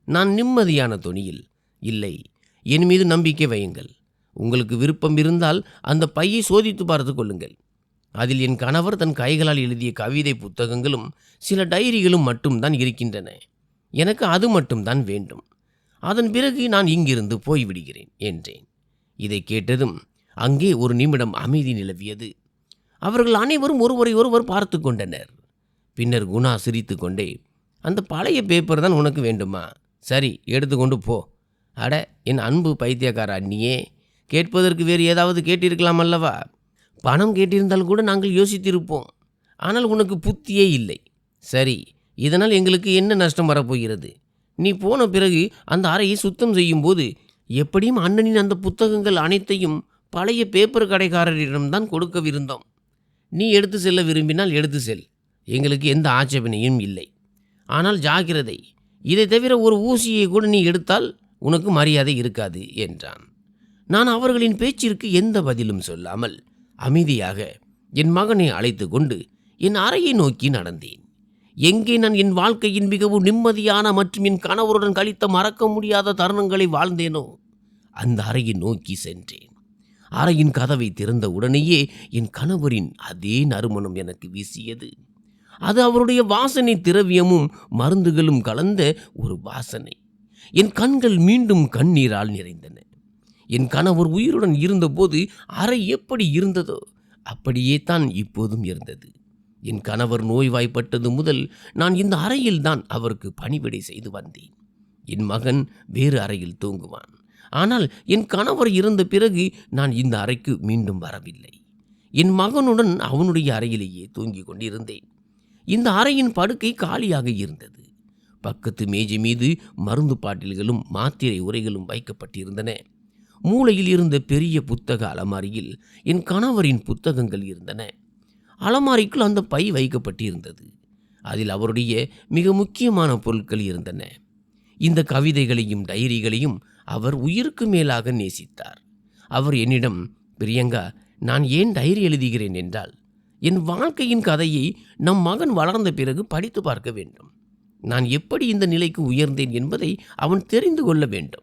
நான் நிம்மதியான தொனியில், இல்லை, என் மீது நம்பிக்கை வையுங்கள். உங்களுக்கு விருப்பம் இருந்தால் அந்த பையை சோதித்து பார்த்து கொள்ளுங்கள். அதில் என் கணவர் தன் கைகளால் எழுதிய கவிதை புத்தகங்களும் சில டைரிகளும் மட்டும்தான் இருக்கின்றன. எனக்கு அது மட்டும்தான் வேண்டும். அதன் பிறகு நான் இங்கிருந்து போய்விடுகிறேன் என்றேன். இதை கேட்டதும் அங்கே ஒரு நிமிடம் அமைதி நிலவியது. அவர்கள் அனைவரும் ஒருவரை ஒருவர் பார்த்து கொண்டனர். பின்னர் குணா சிரித்து கொண்டே, அந்த பழைய பேப்பர் தான் உனக்கு வேண்டுமா? சரி, எடுத்துக்கொண்டு போ. அட, என் அன்பு பைத்தியக்கார அண்ணியே, கேட்பதற்கு வேறு ஏதாவது கேட்டிருக்கலாம் அல்லவா? பணம் கேட்டிருந்தால் கூட நாங்கள் யோசித்திருப்போம். ஆனால் உனக்கு புத்தியே இல்லை. சரி, இதனால் எங்களுக்கு என்ன நஷ்டம் வரப்போகிறது? நீ போன பிறகு அந்த அறையை சுத்தம் செய்யும்போது எப்படியும் அண்ணனின் அந்த புத்தகங்கள் அனைத்தையும் பழைய பேப்பர் கடைக்காரரிடம்தான் கொடுக்கவிருந்தோம். நீ எடுத்து செல்ல விரும்பினால் எடுத்து செல், எங்களுக்கு எந்த ஆட்சேபனையும் இல்லை. ஆனால் ஜாக்கிரதை, இதை தவிர ஒரு ஊசியை கூட நீ எடுத்தால் உனக்கு மரியாதை இருக்காது என்றான். நான் அவர்களின் பேச்சிற்கு எந்த பதிலும் சொல்லாமல் அமைதியாக என் மகனை அழைத்து கொண்டு என் அறையை நோக்கி நடந்தேன். எங்கே நான் என் வாழ்க்கையின் மிகவும் நிம்மதியான மற்றும் என் கணவருடன் கழித்த மறக்க முடியாத தருணங்களை வாழ்ந்தேனோ அந்த அறையை நோக்கி சென்றேன். அறையின் கதவை திறந்த உடனேயே என் கணவரின் அதே நறுமணம் எனக்கு வீசியது. அது அவருடைய வாசனை திரவியமும் மருந்துகளும் கலந்த ஒரு வாசனை. என் கண்கள் மீண்டும் கண்ணீரால் நிறைந்தன. என் கணவர் உயிருடன் இருந்தபோது அறை எப்படி இருந்ததோ அப்படியே தான் இப்போதும் இருந்தது. என் கணவர் நோய்வாய்ப்பட்டது முதல் நான் இந்த அறையில் தான் அவருக்கு பணிவிடை செய்து வந்தேன். என் மகன் வேறு அறையில் தூங்குவான். ஆனால் என் கணவர் இறந்த பிறகு நான் இந்த அறைக்கு மீண்டும் வரவில்லை. என் மகனுடன் அவனுடைய அறையிலேயே தூங்கிக் கொண்டிருந்தேன். இந்த அறையின் படுக்கை காலியாக இருந்தது. பக்கத்து மேஜை மீது மருந்து பாட்டில்களும் மாத்திரை உரைகளும் வைக்கப்பட்டிருந்தன. மூலையில் இருந்த பெரிய புத்தக அலமாரியில் என் கணவரின் புத்தகங்கள் இருந்தன. அலமாரிக்குள் அந்த பை வைக்கப்பட்டிருந்தது. அதில் அவருடைய மிக முக்கியமான பொருட்கள் இருந்தன. இந்த கவிதைகளையும் டைரிகளையும் அவர் உயிருக்கு மேலாக நேசித்தார். அவர் என்னிடம், பிரியங்கா, நான் ஏன் டைரி எழுதுகிறேன் என்றால், என் வாழ்க்கையின் கதையை நம் மகன் வளர்ந்த பிறகு படித்து பார்க்க வேண்டும். நான் எப்படி இந்த நிலைக்கு உயர்ந்தேன் என்பதை அவன் தெரிந்து கொள்ள வேண்டும்.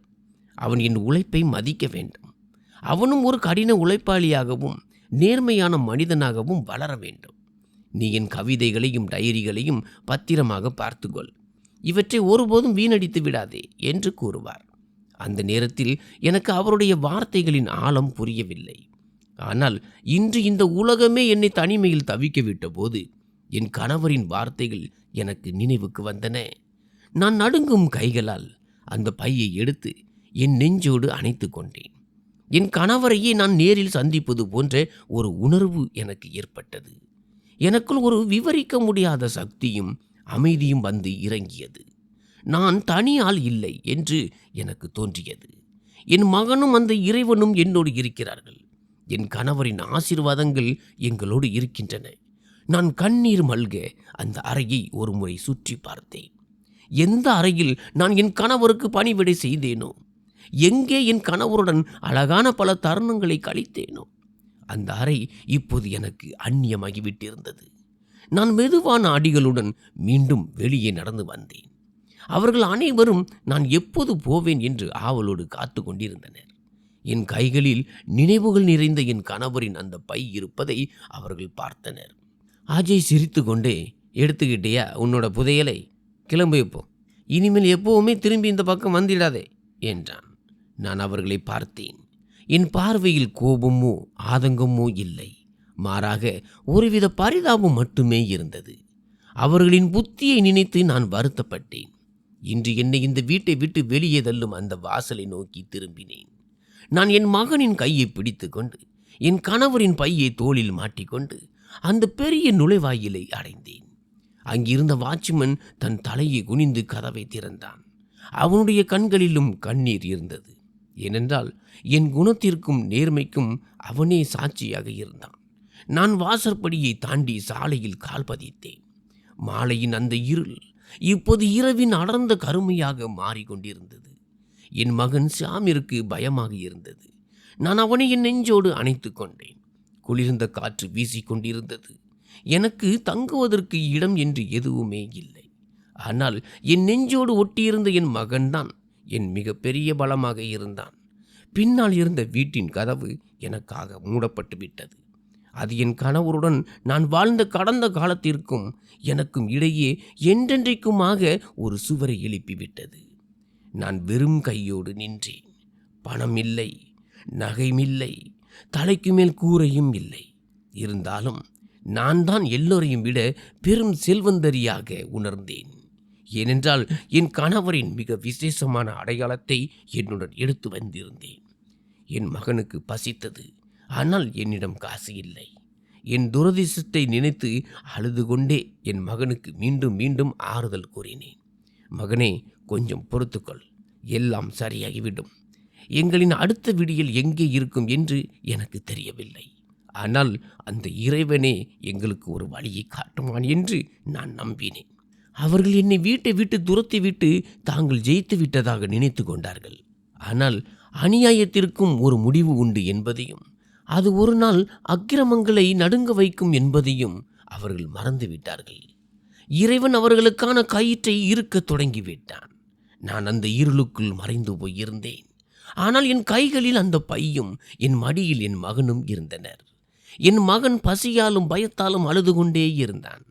அவன் என் உழைப்பை மதிக்க வேண்டும். அவனும் ஒரு கடின உழைப்பாளியாகவும் நேர்மையான மனிதனாகவும் வளர வேண்டும். நீ என் கவிதைகளையும் டைரிகளையும் பத்திரமாக பார்த்துக்கொள். இவற்றை ஒருபோதும் வீணடித்து விடாதே என்று கூறுவார். அந்த நேரத்தில் எனக்கு அவருடைய வார்த்தைகளின் ஆழம் புரியவில்லை. ஆனால் இன்று இந்த உலகமே என்னை தனிமையில் தவிக்க விட்ட போது என் கணவரின் வார்த்தைகள் எனக்கு நினைவுக்கு வந்தன. நான் நடுங்கும் கைகளால் அந்த பையை எடுத்து என் நெஞ்சோடு அணைத்து கொண்டேன். என் கணவரையே நான் நேரில் சந்திப்பது போன்ற ஒரு உணர்வு எனக்கு ஏற்பட்டது. எனக்குள் ஒரு விவரிக்க முடியாத சக்தியும் அமைதியும் வந்து இறங்கியது. நான் தனியால் இல்லை என்று எனக்கு தோன்றியது. என் மகனும் அந்த இறைவனும் என்னோடு இருக்கிறார்கள். என் கணவரின் ஆசீர்வாதங்கள் எங்களோடு இருக்கின்றன. நான் கண்ணீர் மல்க அந்த அறையை ஒரு முறை சுற்றி பார்த்தேன். எந்த அறையில் நான் என் கணவருக்கு பணிவிடை செய்தேனோ, எங்கே என் கணவருடன் அழகான பல தருணங்களை கழித்தேனோ, அந்த அறை இப்போது எனக்கு அந்நியமாகிவிட்டிருந்தது. நான் மெதுவான அடிகளுடன் மீண்டும் வெளியே நடந்து வந்தேன். அவர்கள் அனைவரும் நான் எப்போது போவேன் என்று ஆவலோடு காத்து கொண்டிருந்தனர். என் கைகளில் நினைவுகள் நிறைந்த என் கணவரின் அந்த பை இருப்பதை அவர்கள் பார்த்தனர். அஜய் சிரித்து கொண்டே, எடுத்துக்கிட்டியா உன்னோட புதையலை? கிளம்பு இப்போ, இனிமேல் எப்பவுமே திரும்பி இந்த பக்கம் வந்திடாதே என்றான். நான் அவர்களை பார்த்தேன். என் பார்வையில் கோபமோ ஆதங்கமோ இல்லை, மாறாக ஒருவித பரிதாபம் மட்டுமே இருந்தது. அவர்களின் புத்தியை நினைத்து நான் வருத்தப்பட்டேன். இன்று என்னை இந்த வீட்டை விட்டு வெளியே தள்ளும் அந்த வாசலை நோக்கி திரும்பினேன். நான் என் மகனின் கையை பிடித்து கொண்டு என் கணவரின் பையை தோளில் மாட்டிக்கொண்டு அந்த பெரிய நுழைவாயிலை அடைந்தேன். அங்கிருந்த வாட்ச்மேன் தன் தலையை குனிந்து கதவை திறந்தான். அவனுடைய கண்களிலும் கண்ணீர் இருந்தது. ஏனென்றால் என் குணத்திற்கும் நேர்மைக்கும் அவனே சாட்சியாக இருந்தான். நான் வாசற்படியை தாண்டி சாலையில் கால் பதித்தேன். மாலையின் அந்த இருள் இப்போது இரவின் அடர்ந்த கருமையாக மாறிக்கொண்டிருந்தது. என் மகன் ஷாமிற்கு பயமாக இருந்தது. நான் அவனை என் நெஞ்சோடு அணைத்து கொண்டேன். குளிர்ந்த காற்று வீசிக்கொண்டிருந்தது. எனக்கு தங்குவதற்கு இடம் என்று எதுவுமே இல்லை. ஆனால் என் நெஞ்சோடு ஒட்டியிருந்த என் மகன்தான் என் மிக பெரிய பலமாக இருந்தான். பின்னால் இருந்த வீட்டின் கதவு எனக்காக மூடப்பட்டு விட்டது. அது என் கணவருடன் நான் வாழ்ந்த கடந்த காலத்திற்கும் எனக்கும் இடையே என்றென்றைக்குமாக ஒரு சுவரை எழுப்பிவிட்டது. நான் வெறும் கையோடு நின்றேன். பணம் இல்லை, நகைமில்லை, தலைக்கு மேல் கூரையும் இல்லை. இருந்தாலும் நான் தான் எல்லோரையும் விட பெரும் செல்வந்தரியாக உணர்ந்தேன். ஏனென்றால் என் கணவரின் மிக விசேஷமான அடையாளத்தை என்னுடன் எடுத்து வந்திருந்தேன். என் மகனுக்கு பசித்தது, ஆனால் என்னிடம் காசு இல்லை. என் துரதிர்ஷ்டத்தை நினைத்து அழுது கொண்டே என் மகனுக்கு மீண்டும் மீண்டும் ஆறுதல் கூறினேன். மகனே, கொஞ்சம் பொறுத்துக்கொள், எல்லாம் சரியாகிவிடும். எங்களின் அடுத்த விடியல் எங்கே இருக்கும் என்று எனக்கு தெரியவில்லை. ஆனால் அந்த இறைவனே எங்களுக்கு ஒரு வழியை காட்டுவான் என்று நான் நம்பினேன். அவர்கள் என்னை வீட்டை விட்டு துரத்திவிட்டு தாங்கள் ஜெயித்து விட்டதாக நினைத்து கொண்டார்கள். ஆனால் அநியாயத்திற்கும் ஒரு முடிவு உண்டு என்பதையும், அது ஒரு நாள் அக்கிரமங்களை நடுங்க வைக்கும் என்பதையும் அவர்கள் மறந்துவிட்டார்கள். இறைவன் அவர்களுக்கான கயிற்றை இறுக்கத் தொடங்கிவிட்டான். நான் அந்த இருளுக்குள் மறைந்து போயிருந்தேன். ஆனால் என் கைகளில் அந்த பையும் என் மடியில் என் மகனும் இருந்தனர். என் மகன் பசியாலும் பயத்தாலும் அழுது கொண்டே இருந்தான்.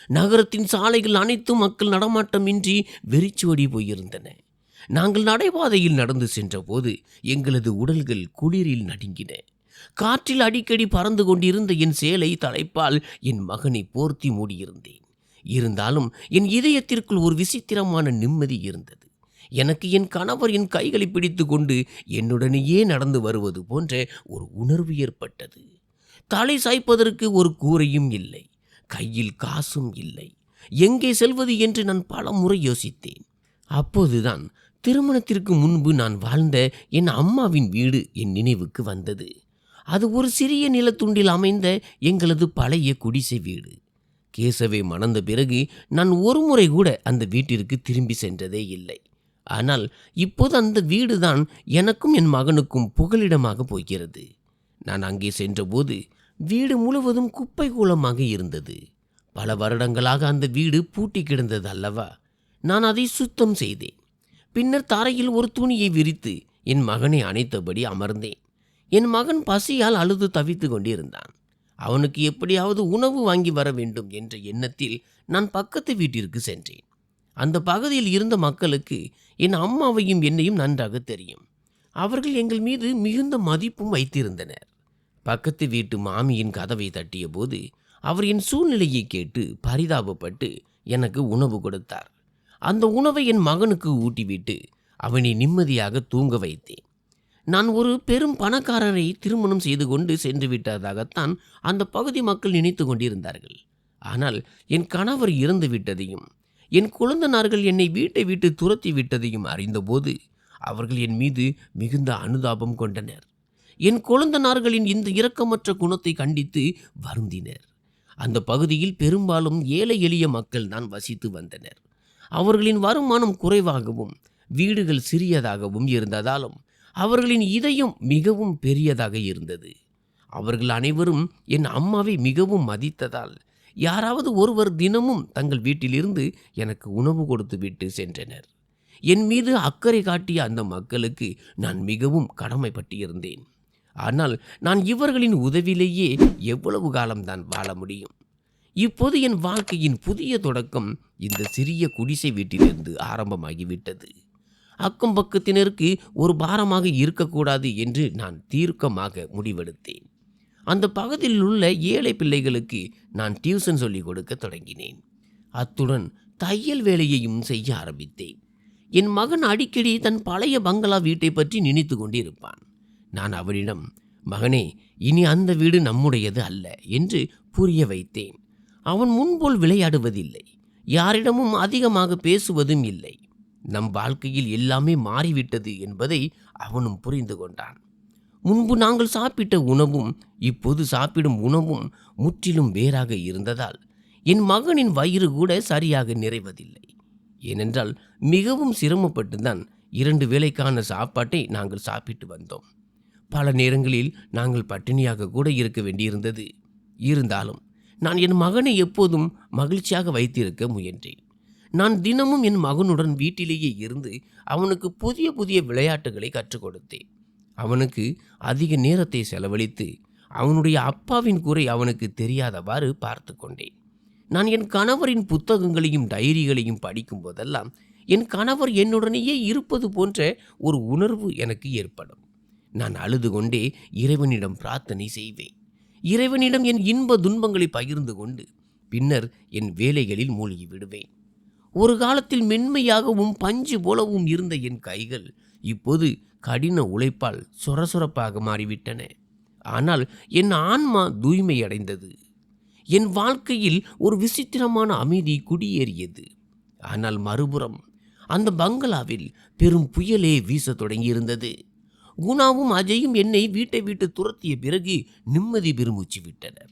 நகரத்தின் சாலைகள் அனைத்தும் மக்கள் நடமாட்டமின்றி வெறிச்சோடி போயிருந்தன. நாங்கள் நடைபாதையில் நடந்து சென்றபோது எங்களது உடல்கள் குளிரில் நடுங்கின. காற்றில் அடிக்கடி பறந்து கொண்டிருந்த என் சேலை தலைப்பால் என் மகனை போர்த்தி மூடியிருந்தேன். இருந்தாலும் என் இதயத்திற்குள் ஒரு விசித்திரமான நிம்மதி இருந்தது. எனக்கு என் கணவர் என் கைகளை பிடித்து கொண்டு என்னுடனேயே நடந்து வருவது போன்ற ஒரு உணர்வு ஏற்பட்டது. தலை சாய்ப்பதற்கு ஒரு கூரையும் இல்லை, கையில் காசும் இல்லை. எங்கே செல்வது என்று நான் பல முறை யோசித்தேன். அப்போதுதான் திருமணத்திற்கு முன்பு நான் வாழ்ந்த என் அம்மாவின் வீடு என் நினைவுக்கு வந்தது. அது ஒரு சிறிய நிலத்துண்டில் அமைந்த எங்களது பழைய குடிசை வீடு. கேசவை மணந்த பிறகு நான் ஒரு முறை கூட அந்த வீட்டிற்கு திரும்பி சென்றதே இல்லை. ஆனால் இப்போது அந்த வீடுதான் எனக்கும் என் மகனுக்கும் புகலிடமாக போகிறது. நான் அங்கே சென்றபோது வீடு முழுவதும் குப்பை கூலமாக இருந்தது. பல வருடங்களாக அந்த வீடு பூட்டி கிடந்தது அல்லவா. நான் அதை சுத்தம் செய்தேன். பின்னர் தரையில் ஒரு துணியை விரித்து என் மகனை அணைத்தபடி அமர்ந்தேன். என் மகன் பசியால் அழுது தவித்து கொண்டிருந்தான். அவனுக்கு எப்படியாவது உணவு வாங்கி வர வேண்டும் என்ற எண்ணத்தில் நான் பக்கத்து வீட்டிற்கு சென்றேன். அந்த பகுதியில் இருந்த மக்களுக்கு என் அம்மாவையும் என்னையும் நன்றாக தெரியும். அவர்கள் எங்கள் மீது மிகுந்த மதிப்பும் வைத்திருந்தனர். பக்கத்து வீட்டு மாமியின் கதவை தட்டிய போது அவர் என் சூழ்நிலையை கேட்டு பரிதாபப்பட்டு எனக்கு உணவு கொடுத்தார். அந்த உணவை என் மகனுக்கு ஊட்டிவிட்டு அவனை நிம்மதியாக தூங்க வைத்தேன். நான் ஒரு பெரும் பணக்காரரை திருமணம் செய்து கொண்டு சென்று விட்டதாகத்தான் அந்த பகுதி மக்கள் நினைத்து கொண்டிருந்தார்கள். ஆனால் என் கணவர் இறந்து விட்டதையும் என் குழந்தனார்கள் என்னை வீட்டை விட்டு துரத்தி விட்டதையும் அறிந்தபோது அவர்கள் என் மீது மிகுந்த அனுதாபம் கொண்டனர். என் குழந்தனார்களின் இந்த இரக்கமற்ற குணத்தை கண்டித்து வருந்தினர். அந்த பகுதியில் பெரும்பாலும் ஏழை எளிய மக்கள் தான் வசித்து வந்தனர். அவர்களின் வருமானம் குறைவாகவும் வீடுகள் சிறியதாகவும் இருந்ததாலும் அவர்களின் இதயம் மிகவும் பெரியதாக இருந்தது. அவர்கள் அனைவரும் என் அம்மாவை மிகவும் மதித்ததால் யாராவது ஒருவர் தினமும் தங்கள் வீட்டிலிருந்து எனக்கு உணவு கொடுத்து விட்டு சென்றனர். என் மீது அக்கறை காட்டிய அந்த மக்களுக்கு நான் மிகவும் கடமைப்பட்டிருந்தேன். ஆனால் நான் இவர்களின் உதவியிலேயே எவ்வளவு காலம்தான் வாழ முடியும்? இப்போது என் வாழ்க்கையின் புதிய தொடக்கம் இந்த சிறிய குடிசை வீட்டிலிருந்து ஆரம்பமாகிவிட்டது. அக்கம் பக்கத்தினருக்கு ஒரு பாரமாக இருக்கக்கூடாது என்று நான் தீர்க்கமாக முடிவெடுத்தேன். அந்த பகுதியில் உள்ள ஏழை பிள்ளைகளுக்கு நான் டியூஷன் சொல்லிக் கொடுக்க தொடங்கினேன். அத்துடன் தையல் வேலையையும் செய்ய ஆரம்பித்தேன். என் மகன் அடிக்கடி தன் பழைய பங்களா வீட்டை பற்றி நினைத்து கொண்டிருப்பான். நான் அவனிடம், மகனே, இனி அந்த வீடு நம்முடையது அல்ல என்று புரிய வைத்தேன். அவன் முன்போல் விளையாடுவதில்லை, யாரிடமும் அதிகமாக பேசுவதும் இல்லை. நம் வாழ்க்கையில் எல்லாமே மாறிவிட்டது என்பதை அவனும் புரிந்து கொண்டான். முன்பு நாங்கள் சாப்பிட்ட உணவும் இப்போது சாப்பிடும் உணவும் முற்றிலும் வேறாக இருந்ததால் என் மகனின் வயிறு கூட சரியாக நிறைவதில்லை. ஏனென்றால் மிகவும் சிரமப்பட்டுதான் 2 வேளைக்கான சாப்பாட்டை நாங்கள் சாப்பிட்டு வந்தோம். பல நேரங்களில் நாங்கள் பட்டினியாக கூட இருக்க வேண்டியிருந்தது. இருந்தாலும் நான் என் மகனை எப்போதும் மகிழ்ச்சியாக வைத்திருக்க முயன்றேன். நான் தினமும் என் மகனுடன் வீட்டிலேயே இருந்து அவனுக்கு புதிய புதிய விளையாட்டுகளை கற்றுக் கொடுத்தேன். அவனுக்கு அதிக நேரத்தை செலவழித்து அவனுடைய அப்பாவின் குறை அவனுக்கு தெரியாதவாறு பார்த்து கொண்டேன். நான் என் கணவரின் புத்தகங்களையும் டைரிகளையும் படிக்கும் போதெல்லாம் என் கணவர் என்னுடனேயே இருப்பது போன்ற ஒரு உணர்வு எனக்கு ஏற்படும். நான் அழுது கொண்டே இறைவனிடம் பிரார்த்தனை செய்வேன். இறைவனிடம் என் இன்ப துன்பங்களை பகிர்ந்து கொண்டு பின்னர் என் வேலைகளில் மூழ்கி விடுவேன். ஒரு காலத்தில் மென்மையாகவும் பஞ்சு போலவும் இருந்த என் கைகள் இப்போது கடின உழைப்பால் சொரசொரப்பாக மாறிவிட்டன. ஆனால் என் ஆன்மா தூய்மையடைந்தது. என் வாழ்க்கையில் ஒரு விசித்திரமான அமைதி குடியேறியது. ஆனால் மறுபுறம் அந்த பங்களாவில் பெரும் புயலே வீச தொடங்கியிருந்தது. குணாவும் அஜயும் என்னை வீட்டை விட்டு துரத்திய பிறகு நிம்மதி பெருமூச்சு விட்டனர்.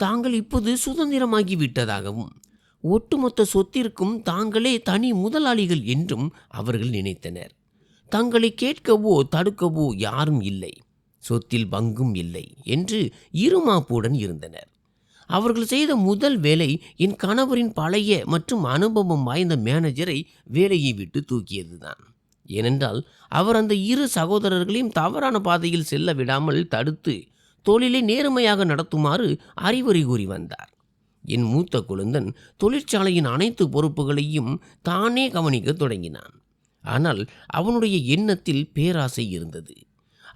தாங்கள் இப்போது சுதந்திரமாகி விட்டதாகவும் ஒட்டுமொத்த சொத்திற்கும் தாங்களே தனி முதலாளிகள் என்றும் அவர்கள் நினைத்தனர். தங்களை கேட்கவோ தடுக்கவோ யாரும் இல்லை, சொத்தில் பங்கும் இல்லை என்று இருமாப்புடன் இருந்தனர். அவர்கள் செய்த முதல் வேலை என் கணவரின் பழைய மற்றும் அனுபவம் வாய்ந்த மேனேஜரை வேலையை விட்டு தூக்கியதுதான். ஏனென்றால் அவர் அந்த 2 சகோதரர்களையும் தவறான பாதையில் செல்ல விடாமல் தடுத்து தொழிலை நேர்மையாக நடத்துமாறு அறிவுரை கூறி வந்தார். என் மூத்த குழந்தன் தொழிற்சாலையின் அனைத்து பொறுப்புகளையும் தானே கவனிக்க தொடங்கினான். ஆனால் அவனுடைய எண்ணத்தில் பேராசை இருந்தது.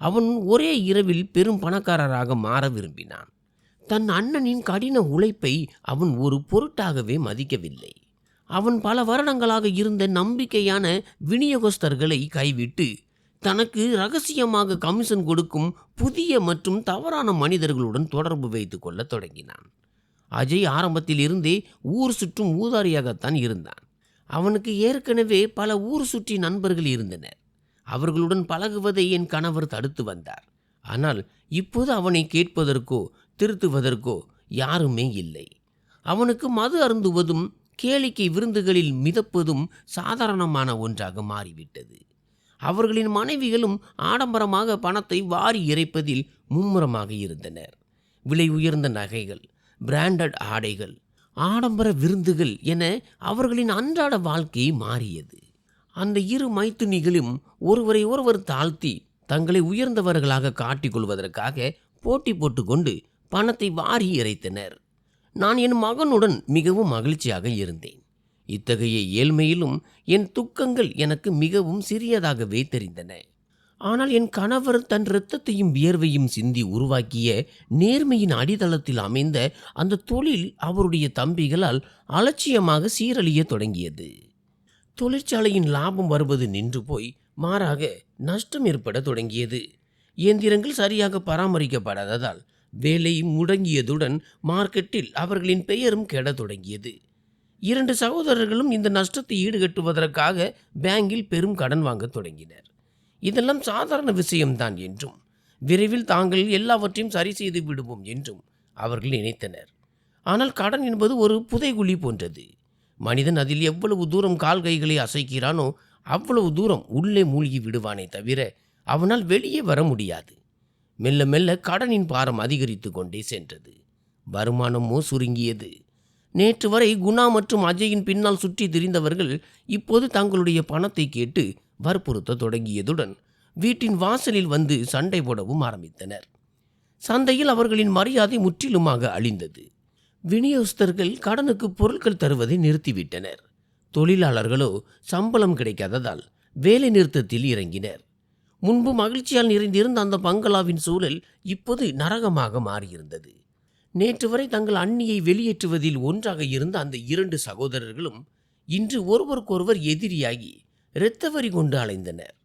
அவன் ஒரே இரவில் பெரும் பணக்காரராக மாற விரும்பினான். தன் அண்ணனின் கடின உழைப்பை அவன் ஒரு பொருட்டாகவே மதிக்கவில்லை. அவன் பல வருடங்களாக இருந்த நம்பிக்கையான விநியோகஸ்தர்களை கைவிட்டு தனக்கு ரகசியமாக கமிஷன் கொடுக்கும் புதிய மற்றும் தவறான மனிதர்களுடன் தொடர்பு வைத்து கொள்ள தொடங்கினான். அஜய் ஆரம்பத்தில் இருந்தே ஊர் சுற்றும் ஊதாரியாகத்தான் இருந்தான். அவனுக்கு ஏற்கனவே பல ஊர் சுற்றி நண்பர்கள் இருந்தனர். அவர்களுடன் பழகுவதை என் கணவர் தடுத்து வந்தார். ஆனால் இப்போது அவனை கேட்பதற்கோ திருத்துவதற்கோ யாருமே இல்லை. அவனுக்கு மது அருந்துவதும் கேளிக்கை விருந்துகளில் மிதப்பதும் சாதாரணமான ஒன்றாக மாறிவிட்டது. அவர்களின் மனைவிகளும் ஆடம்பரமாக பணத்தை வாரி இறைப்பதில் மும்முரமாக இருந்தனர். விலை உயர்ந்த நகைகள், பிராண்டட் ஆடைகள், ஆடம்பர விருந்துகள் என அவர்களின் அன்றாட வாழ்க்கை மாறியது. அந்த 2 மைத்துனிகளும் ஒருவரை ஒருவர் தாழ்த்தி தங்களை உயர்ந்தவர்களாக காட்டிக்கொள்வதற்காக போட்டி போட்டுக்கொண்டு பணத்தை வாரி இறைத்தனர். நான் என் மகனுடன் மிகவும் மகிழ்ச்சியாக இருந்தேன். இத்தகைய ஏழ்மையிலும் என் துக்கங்கள் எனக்கு மிகவும் சிறியதாகவே தெரிந்தன. ஆனால் என் கணவர் தன் இரத்தத்தையும் வியர்வையும் சிந்தி உருவாக்கிய நேர்மையின் அடித்தளத்தில் அமைந்த அந்த தொழில் அவருடைய தம்பிகளால் அலட்சியமாக சீரழிய தொடங்கியது. தொழிற்சாலையின் லாபம் வருவது நின்று போய் மாறாக நஷ்டம் ஏற்பட தொடங்கியது. இயந்திரங்கள் சரியாக பராமரிக்கப்படாததால் வேலை முடங்கியதுடன் மார்க்கெட்டில் அவர்களின் பெயரும் கெடத் தொடங்கியது. 2 சகோதரர்களும் இந்த நஷ்டத்தை ஈடுகட்டுவதற்காக பேங்கில் பெரும் கடன் வாங்க தொடங்கினர். இதெல்லாம் சாதாரண விஷயம்தான் என்றும் விரைவில் தாங்கள் எல்லாவற்றையும் சரி செய்து விடுவோம் என்றும் அவர்கள் நினைத்தனர். ஆனால் கடன் என்பது ஒரு புதைகுழி போன்றது. மனிதன் அதில் எவ்வளவு தூரம் கால் கைகளை அசைக்கிறானோ அவ்வளவு தூரம் உள்ளே மூழ்கி விடுவானே தவிர அவனால் வெளியே வர முடியாது. மெல்ல மெல்ல கடனின் பாரம் அதிகரித்து கொண்டே சென்றது. வருமானமோ சுருங்கியது. நேற்று வரை குணா மற்றும் அஜயின் பின்னால் சுற்றி திரிந்தவர்கள் இப்போது தங்களுடைய பணத்தை கேட்டு வற்புறுத்த தொடங்கியதுடன் வீட்டின் வாசலில் வந்து சண்டை போடவும் ஆரம்பித்தனர். சந்தையில் அவர்களின் மரியாதை முற்றிலுமாக அழிந்தது. விநியோகஸ்தர்கள் கடனுக்கு பொருட்கள் தருவதை நிறுத்திவிட்டனர். தொழிலாளர்களோ சம்பளம் கிடைக்காததால் வேலை நிறுத்தத்தில் இறங்கினர். முன்பு மகிழ்ச்சியால் நிறைந்திருந்த அந்த பங்களாவின் சூழல் இப்போது நரகமாக மாறியிருந்தது. நேற்று வரை தங்கள் அண்ணியை வெளியேற்றுவதில் ஒன்றாக இருந்த அந்த 2 சகோதரர்களும் இன்று ஒருவருக்கொருவர் எதிரியாகி இரத்தவரி கொண்டு அலைந்தனர்.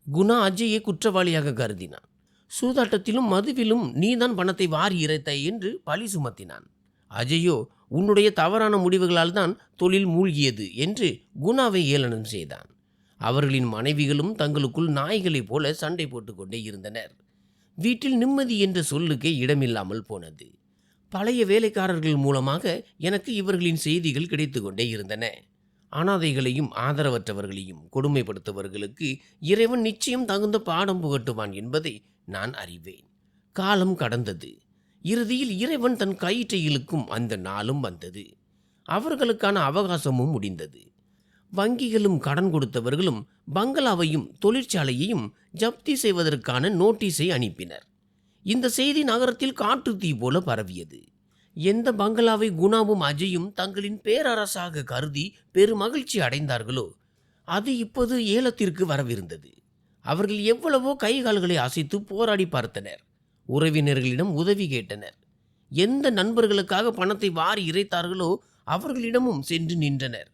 குணா அஜயை குற்றவாளியாக கருதினான். சூதாட்டத்திலும் மதுவிலும் நீதான் பணத்தை வாரி இறைத்தாய் என்று பழி சுமத்தினான். அஜயோ உன்னுடைய தவறான முடிவுகளால் தான் தொழில் மூழ்கியது என்று குணாவை ஏளனம் செய்தான். அவர்களின் மனைவிகளும் தங்களுக்குள் நாய்களைப் போல சண்டை போட்டுக்கொண்டே இருந்தனர். வீட்டில் நிம்மதி என்ற சொல்லுக்கே இடமில்லாமல் போனது. பழைய வேலைக்காரர்கள் மூலமாக எனக்கு இவர்களின் செய்திகள் கிடைத்து கொண்டே இருந்தன. அனாதைகளையும் ஆதரவற்றவர்களையும் கொடுமைப்படுத்துபவர்களுக்கு இறைவன் நிச்சயம் தகுந்த பாடம் புகட்டுவான் என்பதை நான் அறிவேன். காலம் கடந்தது. இறுதியில் இறைவன் தன் கயிற்றை இழுக்கும் அந்த நாளும் வந்தது. அவர்களுக்கான அவகாசமும் முடிந்தது. வங்கிகளும் கடன் கொடுத்தவர்களும் பங்களாவையும் தொழிற்சாலையையும் ஜப்தி செய்வதற்கான நோட்டீஸை அனுப்பினர். இந்த செய்தி நகரத்தில் காட்டு தீ போல பரவியது. எந்த பங்களாவை குணாவும் அஜயும் தங்களின் பேரரசாக கருதி பெருமகிழ்ச்சி அடைந்தார்களோ அது இப்போது ஏலத்திற்கு வரவிருந்தது. அவர்கள் எவ்வளவோ கைகால்களை அசைத்து போராடி பார்த்தனர். உறவினர்களிடம் உதவி கேட்டனர். எந்த நண்பர்களுக்காக பணத்தை வாரி இறைத்தார்களோ அவர்களிடமும் சென்று நின்றனர்.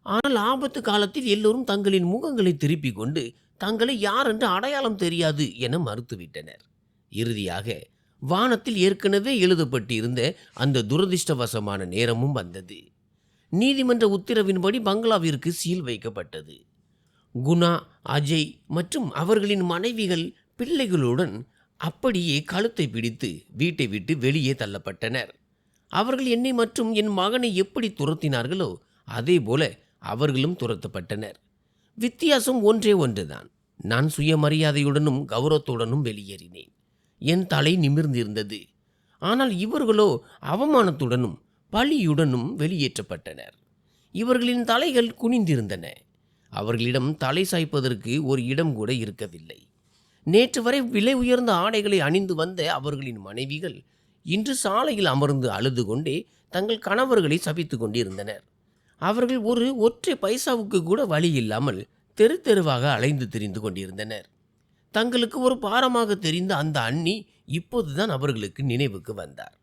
ஆனால் ஆபத்து காலத்தில் எல்லோரும் தங்களின் முகங்களை திருப்பிக் கொண்டு தங்களை யார் என்று அடையாளம் தெரியாது என மறுத்துவிட்டனர். இறுதியாக வானத்தில் ஏற்கனவே எழுதப்பட்டிருந்த அந்த துரதிர்ஷ்டவசமான நேரமும் வந்தது. நீதிமன்ற உத்தரவின்படி பங்களாவிற்கு சீல் வைக்கப்பட்டது. குணா, அஜய் மற்றும் அவர்களின் மனைவிகள் பிள்ளைகளுடன் அப்படியே கழுத்தை பிடித்து வீட்டை விட்டு வெளியே தள்ளப்பட்டனர். அவர்கள் என்னை மற்றும் என் மகனை எப்படி துரத்தினார்களோ அதே போல அவர்களும் துரத்தப்பட்டனர். வித்தியாசம் ஒன்றே ஒன்றுதான். நான் சுயமரியாதையுடனும் கௌரவத்துடனும் வெளியேறினேன். என் தலை நிமிர்ந்திருந்தது. ஆனால் இவர்களோ அவமானத்துடனும் பழியுடனும் வெளியேற்றப்பட்டனர். இவர்களின் தலைகள் குனிந்திருந்தன. அவர்களிடம் தலை சாய்ப்பதற்கு ஒரு இடம் கூட இருக்கவில்லை. நேற்று வரை விலை உயர்ந்த ஆடைகளை அணிந்து வந்த அவர்களின் மனைவிகள் இன்று சாலையில் அமர்ந்து அழுது கொண்டே தங்கள் கணவர்களை சபித்து கொண்டிருந்தனர். அவர்கள் ஒரு ஒற்றை பைசாவுக்கு கூட வழி இல்லாமல் தெரு தெருவாக அலைந்து திரிந்து கொண்டிருந்தனர். தங்களுக்கு ஒரு பாரமாக தெரிந்த அந்த அண்ணி இப்போதுதான் அவர்களுக்கு நினைவுக்கு வந்தார்.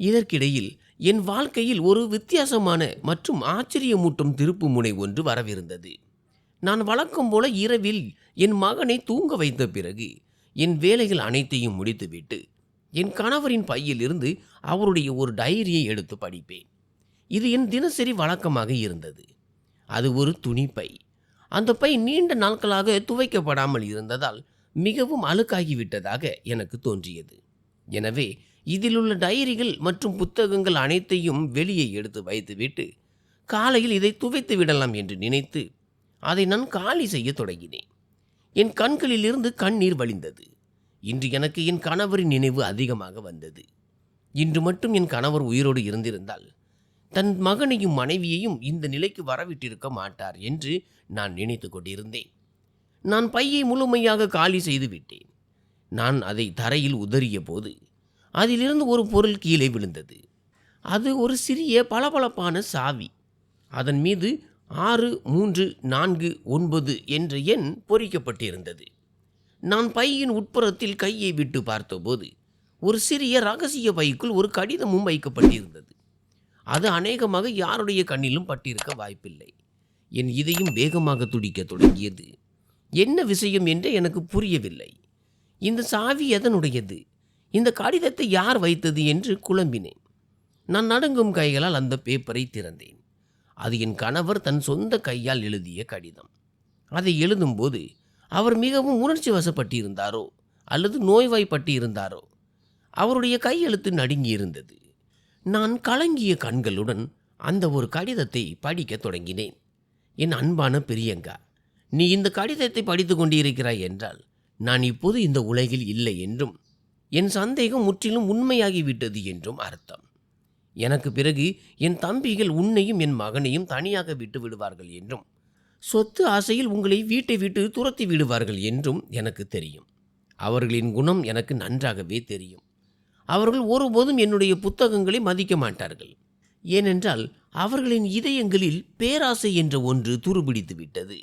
இதற்கிடையில் என் வாழ்க்கையில் ஒரு வித்தியாசமான மற்றும் ஆச்சரியமூட்டும் திருப்பு முனை ஒன்று வரவிருந்தது. நான் வழக்கம் போல இரவில் என் மகனை தூங்க வைத்த பிறகு என் வேலைகள் அனைத்தையும் முடித்துவிட்டு என் கணவரின் பையில் இருந்து அவருடைய ஒரு டைரியை எடுத்து படிப்பேன். இது என் தினசரி வழக்கமாக இருந்தது. அது ஒரு துணிப்பை. அந்த பை நீண்ட நாட்களாக துவைக்கப்படாமல் இருந்ததால் மிகவும் அழுக்காகிவிட்டதாக எனக்கு தோன்றியது. எனவே இதில் உள்ள டைரிகள் மற்றும் புத்தகங்கள் அனைத்தையும் வெளியே எடுத்து வைத்துவிட்டு காலையில் இதை துவைத்து விடலாம் என்று நினைத்து அதை நான் காலி செய்ய தொடங்கினேன். என் கண்களில் இருந்து கண்ணீர் வழிந்தது. இன்று எனக்கு என் கணவரின் நினைவு அதிகமாக வந்தது. இன்று மட்டும் என் கணவர் உயிரோடு இருந்திருந்தால் தன் மகனையும் மனைவியையும் இந்த நிலைக்கு வரவிட்டிருக்க மாட்டார் என்று நான் நினைத்து கொண்டிருந்தேன். நான் பையை முழுமையாக காலி செய்து விட்டேன். நான் அதை தரையில் உதறிய போது அதிலிருந்து ஒரு பொருள் கீழே விழுந்தது. அது ஒரு சிறிய பளபளப்பான சாவி. அதன் மீது 6349 என்ற எண் பொறிக்கப்பட்டிருந்தது. நான் பையின் உட்புறத்தில் கையை விட்டு பார்த்தபோது ஒரு சிறிய ரகசிய பைக்குள் ஒரு கடிதமும் வைக்கப்பட்டிருந்தது. அது அநேகமாக யாருடைய கண்ணிலும் பட்டிருக்க வாய்ப்பில்லை. என் இதயம் வேகமாக துடிக்க தொடங்கியது. என்ன விஷயம் என்று எனக்கு புரியவில்லை. இந்த சாவி எதனுடையது? இந்த கடிதத்தை யார் வைத்தது என்று குழம்பினேன். நான் நடுங்கும் கைகளால் அந்த பேப்பரை திறந்தேன். அது என் கணவர் தன் சொந்த கையால் எழுதிய கடிதம். அதை எழுதும்போது அவர் மிகவும் உணர்ச்சி வசப்பட்டிருந்தாரோ அல்லது நோய்வாய்ப்பட்டு இருந்தாரோ அவருடைய கையெழுத்து நடுங்கியிருந்தது. நான் கலங்கிய கண்களுடன் அந்த ஒரு கடிதத்தை படிக்க தொடங்கினேன். என் அன்பான பிரியங்கா, நீ இந்த கடிதத்தை படித்து கொண்டிருக்கிறாய் என்றால் நான் இப்போது இந்த உலகில் இல்லை என்றும் என் சந்தேகம் முற்றிலும் உண்மையாகிவிட்டது என்றும் அர்த்தம். எனக்கு பிறகு என் தம்பிகள் உன்னையும் என் மகனையும் தனியாக விட்டு விடுவார்கள் என்றும், சொத்து ஆசையில் உங்களை வீட்டை விட்டு துரத்தி விடுவார்கள் என்றும் எனக்கு தெரியும். அவர்களின் குணம் எனக்கு நன்றாகவே தெரியும். அவர்கள் ஒருபோதும் என்னுடைய புத்தகங்களை மதிக்க மாட்டார்கள். ஏனென்றால் அவர்களின் இதயங்களில் பேராசை என்ற ஒன்று துருபிடித்து விட்டது.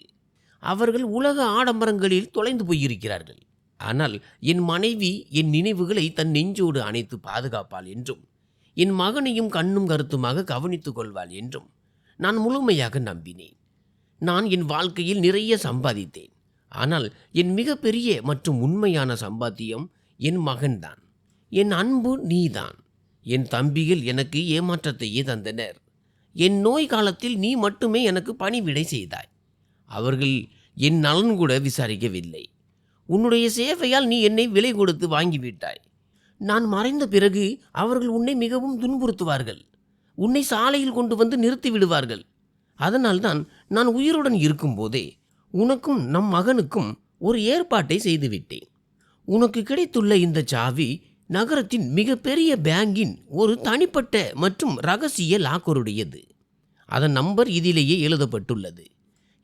அவர்கள் உலக ஆடம்பரங்களில் தொலைந்து போயிருக்கிறார்கள். ஆனால் என் மனைவி என் நினைவுகளை தன் நெஞ்சோடு அணைத்து பாதுகாப்பாள் என்றும், என் மகனையும் கண்ணும் கருத்துமாக கவனித்துக் கொள்வாள் என்றும் நான் முழுமையாக நம்பினேன். நான் என் வாழ்க்கையில் நிறைய சம்பாதித்தேன். ஆனால் என் மிகப்பெரிய மற்றும் உண்மையான சம்பாத்தியம் என் மகன்தான். என் அன்பு நீதான். என் தம்பிகள் எனக்கு ஏமாற்றத்தையே தந்தனர். என் நோய் காலத்தில் நீ மட்டுமே எனக்கு பணிவிடை செய்தாய். அவர்கள் என் நலன் கூட விசாரிக்கவில்லை. உன்னுடைய சேவையால் நீ என்னை விலை கொடுத்து வாங்கிவிட்டாய். நான் மறைந்த பிறகு அவர்கள் உன்னை மிகவும் துன்புறுத்துவார்கள். உன்னை சாலையில் கொண்டு வந்து நிறுத்தி விடுவார்கள். அதனால்தான் நான் உயிருடன் இருக்கும்போதே உனக்கும் நம் மகனுக்கும் ஒரு ஏற்பாட்டை செய்துவிட்டேன். உனக்கு கிடைத்துள்ள இந்த சாவி நகரத்தின் மிகப்பெரிய பேங்கின் ஒரு தனிப்பட்ட மற்றும் இரகசிய லாக்கருடையது. அதன் நம்பர் இதிலேயே எழுதப்பட்டுள்ளது.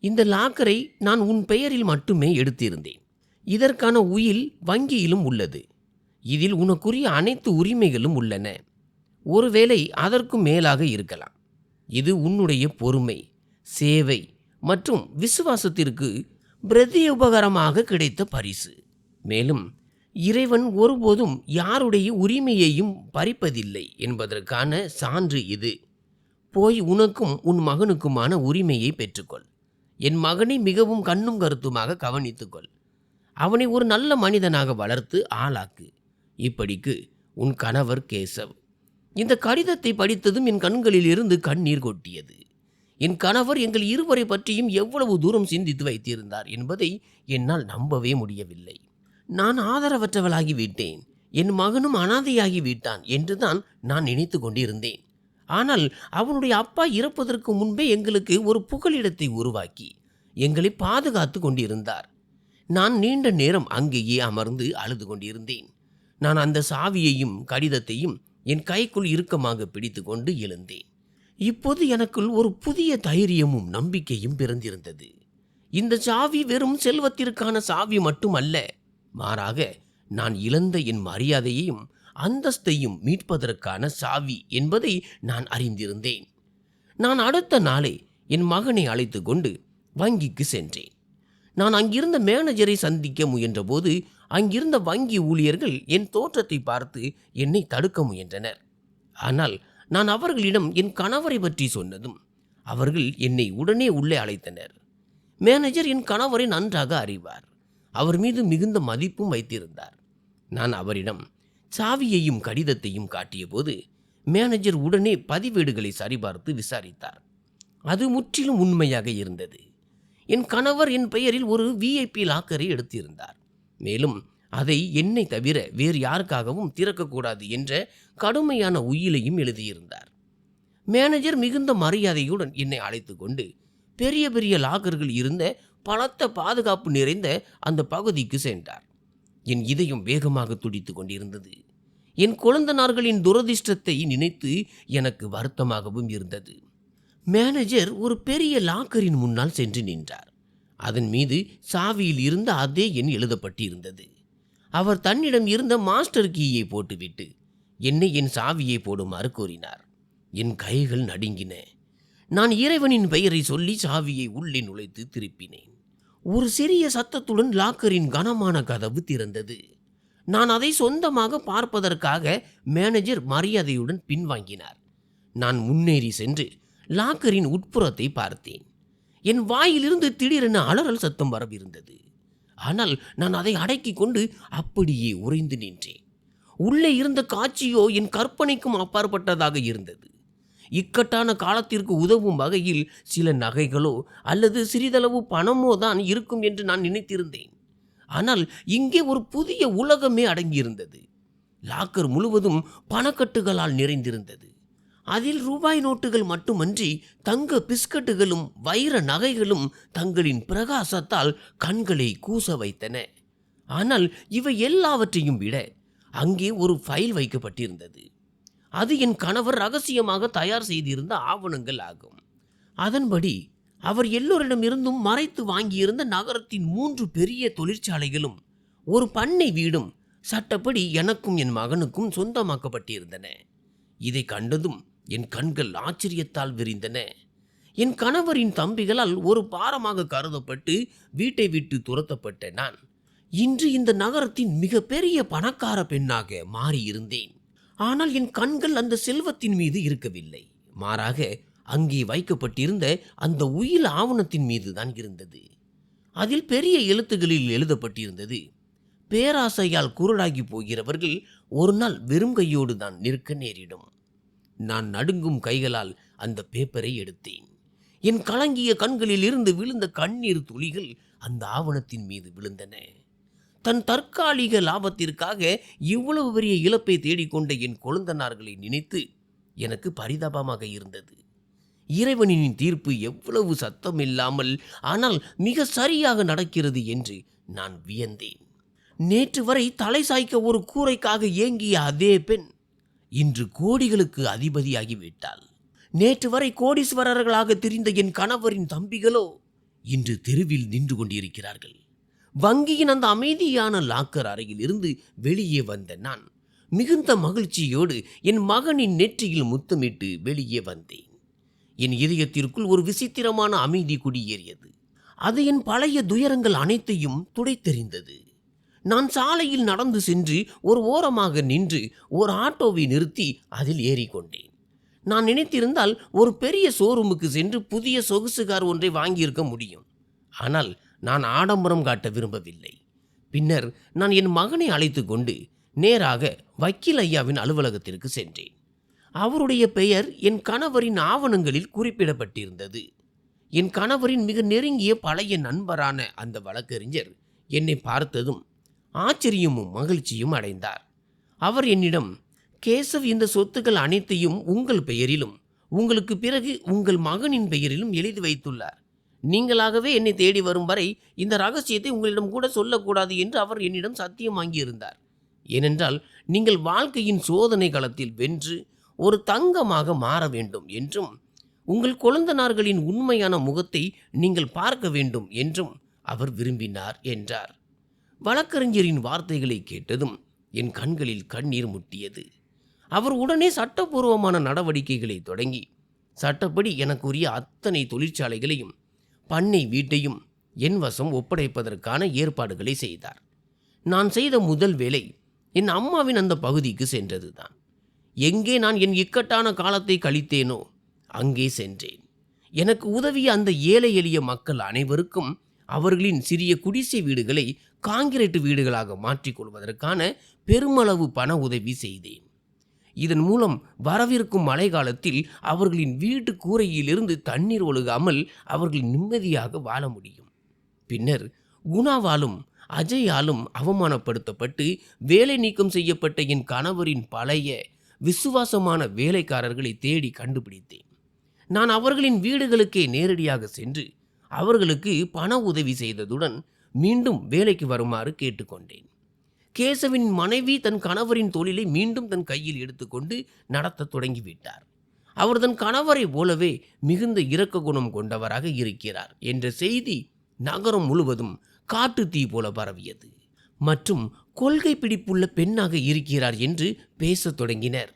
இந்த லாக்கரை நான் உன் பெயரில் மட்டுமே எடுத்திருந்தேன். இதற்கான உயில் வங்கியிலும் உள்ளது. இதில் உனக்குரிய அனைத்து உரிமைகளும் உள்ளன. ஒருவேளை அதற்கும் மேலாக இருக்கலாம். இது உன்னுடைய பொறுமை, சேவை மற்றும் விசுவாசத்திற்கு பிரதியுபகாரமாக கிடைத்த பரிசு. மேலும் இறைவன் ஒருபோதும் யாருடைய உரிமையையும் பறிப்பதில்லை என்பதற்கான சான்று இது. போய் உனக்கும் உன் மகனுக்குமான உரிமையை பெற்றுக்கொள். என் மகனை மிகவும் கண்ணும் கருத்துமாக கவனித்துக்கொள். அவனை ஒரு நல்ல மனிதனாக வளர்த்து ஆளாக்கு. இப்படிக்கு உன் கணவர் கேசவ். இந்த கடிதத்தை படித்ததும் என் கண்களில் இருந்து கண்ணீர் கொட்டியது. என் கணவர் எங்கள் இருவரை பற்றியும் எவ்வளவு தூரம் சிந்தித்து வைத்திருந்தார் என்பதை என்னால் நம்பவே முடியவில்லை. நான் ஆதரவற்றவளாகிவிட்டேன், என் மகனும் அனாதையாகிவிட்டான் என்றுதான் நான் நினைத்து கொண்டிருந்தேன். ஆனால் அவனுடைய அப்பா இறப்பதற்கு முன்பே எங்களுக்கு ஒரு புகலிடத்தை உருவாக்கி எங்களை பாதுகாத்து கொண்டிருந்தார். நான் நீண்ட நேரம் அங்கேயே அமர்ந்து அழுது கொண்டிருந்தேன். நான் அந்த சாவியையும் கடிதத்தையும் என் கைக்குள் இறுக்கமாக பிடித்து கொண்டு எழுந்தேன். இப்போது எனக்குள் ஒரு புதிய தைரியமும் நம்பிக்கையும் பிறந்திருந்தது. இந்த சாவி வெறும் செல்வத்திற்கான சாவி மட்டுமல்ல, மாறாக நான் இழந்த என் மரியாதையையும் அந்தஸ்தையும் மீட்பதற்கான சாவி என்பதை நான் அறிந்திருந்தேன். நான் அடுத்த நாளே என் மகனை அழைத்து கொண்டு வங்கிக்கு சென்றேன். நான் அங்கிருந்த மேனேஜரை சந்திக்க முயன்றபோது அங்கிருந்த வங்கி ஊழியர்கள் என் தோற்றத்தை பார்த்து என்னை தடுக்க முயன்றனர். ஆனால் நான் அவர்களிடம் என் கணவரை பற்றி சொன்னதும் அவர்கள் என்னை உடனே உள்ளே அழைத்தனர். மேனேஜர் என் கணவரை நன்றாக அறிவார். அவர் மீது மிகுந்த மதிப்பும் வைத்திருந்தார். நான் அவரிடம் சாவியையும் கடிதத்தையும் காட்டிய போது மேனேஜர் உடனே பதிவேடுகளை சரிபார்த்து விசாரித்தார். அது முற்றிலும் உண்மையாக இருந்தது. என் கணவர் என் பெயரில் ஒரு விஐபி லாக்கரை எடுத்திருந்தார். மேலும் அதை என்னை தவிர வேறு யாருக்காகவும் திறக்கக்கூடாது என்ற கடுமையான உயிலையும் எழுதியிருந்தார். மேனேஜர் மிகுந்த மரியாதையுடன் என்னை அழைத்து கொண்டு பெரிய பெரிய லாக்கர்கள் இருந்த பலத்த பாதுகாப்பு நிறைந்த அந்த பகுதிக்கு சென்றார். என் இதயம் வேகமாக துடித்து கொண்டிருந்தது. என் குழந்தனார்களின் துரதிர்ஷ்டத்தை நினைத்து எனக்கு வருத்தமாகவும் இருந்தது. மேனேஜர் ஒரு பெரிய லாக்கரின் முன்னால் சென்று நின்றார். அதன் மீது சாவியில் இருந்த அதே எண் எழுதப்பட்டிருந்தது. அவர் தன்னிடம் இருந்த மாஸ்டர் கீயை போட்டுவிட்டு என்னை என் சாவியை போடுமாறு கூறினார். என் கைகள் நடுங்கின. நான் இறைவனின் பெயரை சொல்லி சாவியை உள்ளே நுழைத்து திருப்பினேன். ஒரு சிறிய சத்தத்துடன் லாக்கரின் கனமான கதவு திறந்தது. நான் அதை சொந்தமாக பார்ப்பதற்காக மேனேஜர் மரியாதையுடன் பின்வாங்கினார். நான் முன்னேறி சென்று லாக்கரின் உட்புறத்தை பார்த்தேன். என் வாயிலிருந்து திடீரென அலறல் சத்தம் வரவிருந்தது. ஆனால் நான் அதை அடக்கி கொண்டு அப்படியே உறைந்து நின்றேன். உள்ளே இருந்த காட்சியோ என் கற்பனைக்கும் அப்பாற்பட்டதாக இருந்தது. இக்கட்டான காலத்திற்கு உதவும் வகையில் சில நகைகளோ அல்லது சிறிதளவு பணமோ தான் இருக்கும் என்று நான் நினைத்திருந்தேன். ஆனால் இங்கே ஒரு புதிய உலகமே அடங்கியிருந்தது. லாக்கர் முழுவதும் பணக்கட்டுகளால் நிறைந்திருந்தது. அதில் ரூபாய் நோட்டுகள் மட்டுமன்றி தங்க பிஸ்கட்டுகளும் வைர நகைகளும் தங்களின் பிரகாசத்தால் கண்களை கூச வைத்தன. ஆனால் இவை எல்லாவற்றையும் விட அங்கே ஒரு ஃபைல் வைக்கப்பட்டிருந்தது. அது என் கணவர் ரகசியமாக தயார் செய்திருந்த ஆவணங்கள் ஆகும். அதன்படி அவர் எல்லோரிடமிருந்தும் மறைத்து வாங்கியிருந்த நகரத்தின் 3 பெரிய தொழிற்சாலைகளும் ஒரு பண்ணை வீடும் சட்டப்படி எனக்கும் என் மகனுக்கும் சொந்தமாக்கப்பட்டிருந்தன. இதை கண்டதும் என் கண்கள் ஆச்சரியத்தால் விரிந்தன. என் கணவரின் தம்பிகளால் ஒரு பாரமாக கருதப்பட்டு வீட்டை விட்டு துரத்தப்பட்ட நான் இன்று இந்த நகரத்தின் மிகப்பெரிய பணக்கார பெண்ணாக மாறியிருந்தேன். ஆனால் என் கண்கள் அந்த செல்வத்தின் மீது இருக்கவில்லை. மாறாக அங்கே வைக்கப்பட்டிருந்த அந்த உயில் ஆவணத்தின் மீது தான் இருந்தது. அதில் பெரிய எழுத்துக்களில் எழுதப்பட்டிருந்தது, பேராசையால் குருடாகி போகிறவர்கள் ஒரு நாள் வெறும் கையோடு தான் நிற்க நேரிடும். நான் நடுங்கும் கைகளால் அந்த பேப்பரை எடுத்தேன். என் கலங்கிய கண்களில் இருந்து விழுந்த கண்ணீர் துளிகள் அந்த ஆவணத்தின் மீது விழுந்தன. தன் தற்காலிக லாபத்திற்காக இவ்வளவு பெரிய இழப்பை தேடிக்கொண்ட என் கொழுந்தனார்களை நினைத்து எனக்கு பரிதாபமாக இருந்தது. இறைவனின் தீர்ப்பு எவ்வளவு சத்தம் இல்லாமல் ஆனால் மிக சரியாக நடக்கிறது என்று நான் வியந்தேன். நேற்று வரை தலை சாய்க்க ஒரு கூரைக்காக ஏங்கிய அதே பெண் இன்று கோடிகளுக்கு அதிபதியாகிவிட்டாள். நேற்று வரை கோடீஸ்வரர்களாக தெரிந்த என் கணவரின் தம்பிகளோ இன்று தெருவில் நின்று கொண்டிருக்கிறார்கள். வங்கியின் அந்த அமைதியான லாக்கர் அறையில் இருந்து வெளியே வந்த நான் மிகுந்த மகிழ்ச்சியோடு என் மகனின் நெற்றியில் முத்தமிட்டு வெளியே வந்தேன். என் இதயத்திற்குள் ஒரு விசித்திரமான அமைதி குடியேறியது. அது என் பழைய துயரங்கள் அனைத்தையும் துடைத்தெறிந்தது. நான் சாலையில் நடந்து சென்று ஒரு ஓரமாக நின்று ஒரு ஆட்டோவை நிறுத்தி அதில் ஏறிக்கொண்டேன். நான் நினைத்திருந்தால் ஒரு பெரிய ஷோரூமுக்கு சென்று புதிய சொகுசு கார் ஒன்றை வாங்கியிருக்க முடியும். ஆனால் நான் ஆடம்பரம் காட்ட விரும்பவில்லை. பின்னர் நான் என் மகனை அழைத்து கொண்டு நேராக வக்கீல் ஐயாவின் அலுவலகத்திற்கு சென்றேன். அவருடைய பெயர் என் கணவரின் ஆவணங்களில் குறிப்பிடப்பட்டிருந்தது. என் கணவரின் மிக நெருங்கிய பழைய நண்பரான அந்த வழக்கறிஞர் என்னை பார்த்ததும் ஆச்சரியமும் மகிழ்ச்சியும் அடைந்தார். அவர் என்னிடம், கேசவ் இந்த சொத்துக்கள் அனைத்தையும் உங்கள் பெயரிலும் உங்களுக்கு பிறகு உங்கள் மகனின் பெயரிலும் எழுதி வைத்துள்ளார். நீங்களாகவே என்னை தேடி வரும் வரை இந்த ரகசியத்தை உங்களிடம் கூட சொல்லக்கூடாது என்று அவர் என்னிடம் சத்தியம் வாங்கியிருந்தார். ஏனென்றால் நீங்கள் வாழ்க்கையின் சோதனை களத்தில் வென்று ஒரு தங்கமாக மாற வேண்டும் என்றும் உங்கள் கொழுந்தனார்களின் உண்மையான முகத்தை நீங்கள் பார்க்க வேண்டும் என்றும் அவர் விரும்பினார் என்றார். வழக்கறிஞரின் வார்த்தைகளை கேட்டதும் என் கண்களில் கண்ணீர் முட்டியது. அவர் உடனே சட்டப்பூர்வமான நடவடிக்கைகளை தொடங்கி சட்டப்படி எனக்குரிய அத்தனை தொழிற்சாலைகளையும் பண்ணை வீட்டையும் என் வசம் ஒப்படைப்பதற்கான ஏற்பாடுகளை செய்தார். நான் செய்த முதல் வேலை என் அம்மாவின் அந்த பகுதிக்கு சென்றதுதான். எங்கே நான் என் இக்கட்டான காலத்தை கழித்தேனோ அங்கே சென்றேன். எனக்கு உதவிய அந்த ஏழை எளிய மக்கள் அனைவருக்கும் அவர்களின் சிறிய குடிசை வீடுகளை காங்கிரீட் வீடுகளாக மாற்றிக்கொள்வதற்கான பெருமளவு பண உதவி செய்தேன். இதன் மூலம் வரவிருக்கும் மழை காலத்தில் அவர்களின் வீட்டு கூரையிலிருந்து தண்ணீர் ஒழுகாமல் அவர்கள் நிம்மதியாக வாழ முடியும். பின்னர் குணாவாலும் அஜயாலும் அவமானப்படுத்தப்பட்டு வேலை நீக்கம் செய்யப்பட்ட என் கணவரின் பழைய விசுவாசமான வேலைக்காரர்களை தேடி கண்டுபிடித்தேன். நான் அவர்களின் வீடுகளுக்கே நேரடியாக சென்று அவர்களுக்கு பண உதவி செய்ததுடன் மீண்டும் வேலைக்கு வருமாறு கேட்டுக்கொண்டேன். கேசவின் மனைவி தன் கணவரின் தொழிலை மீண்டும் தன் கையில் எடுத்துக்கொண்டு நடத்த தொடங்கிவிட்டார். அவர் தன் கணவரை போலவே மிகுந்த இரக்க குணம் கொண்டவராக இருக்கிறார் என்ற செய்தி நகரம் முழுவதும் காட்டு தீ போல பரவியது. மற்றும் கொள்கை பிடிப்புள்ள பெண்ணாக இருக்கிறார் என்று பேசத் தொடங்கினர்.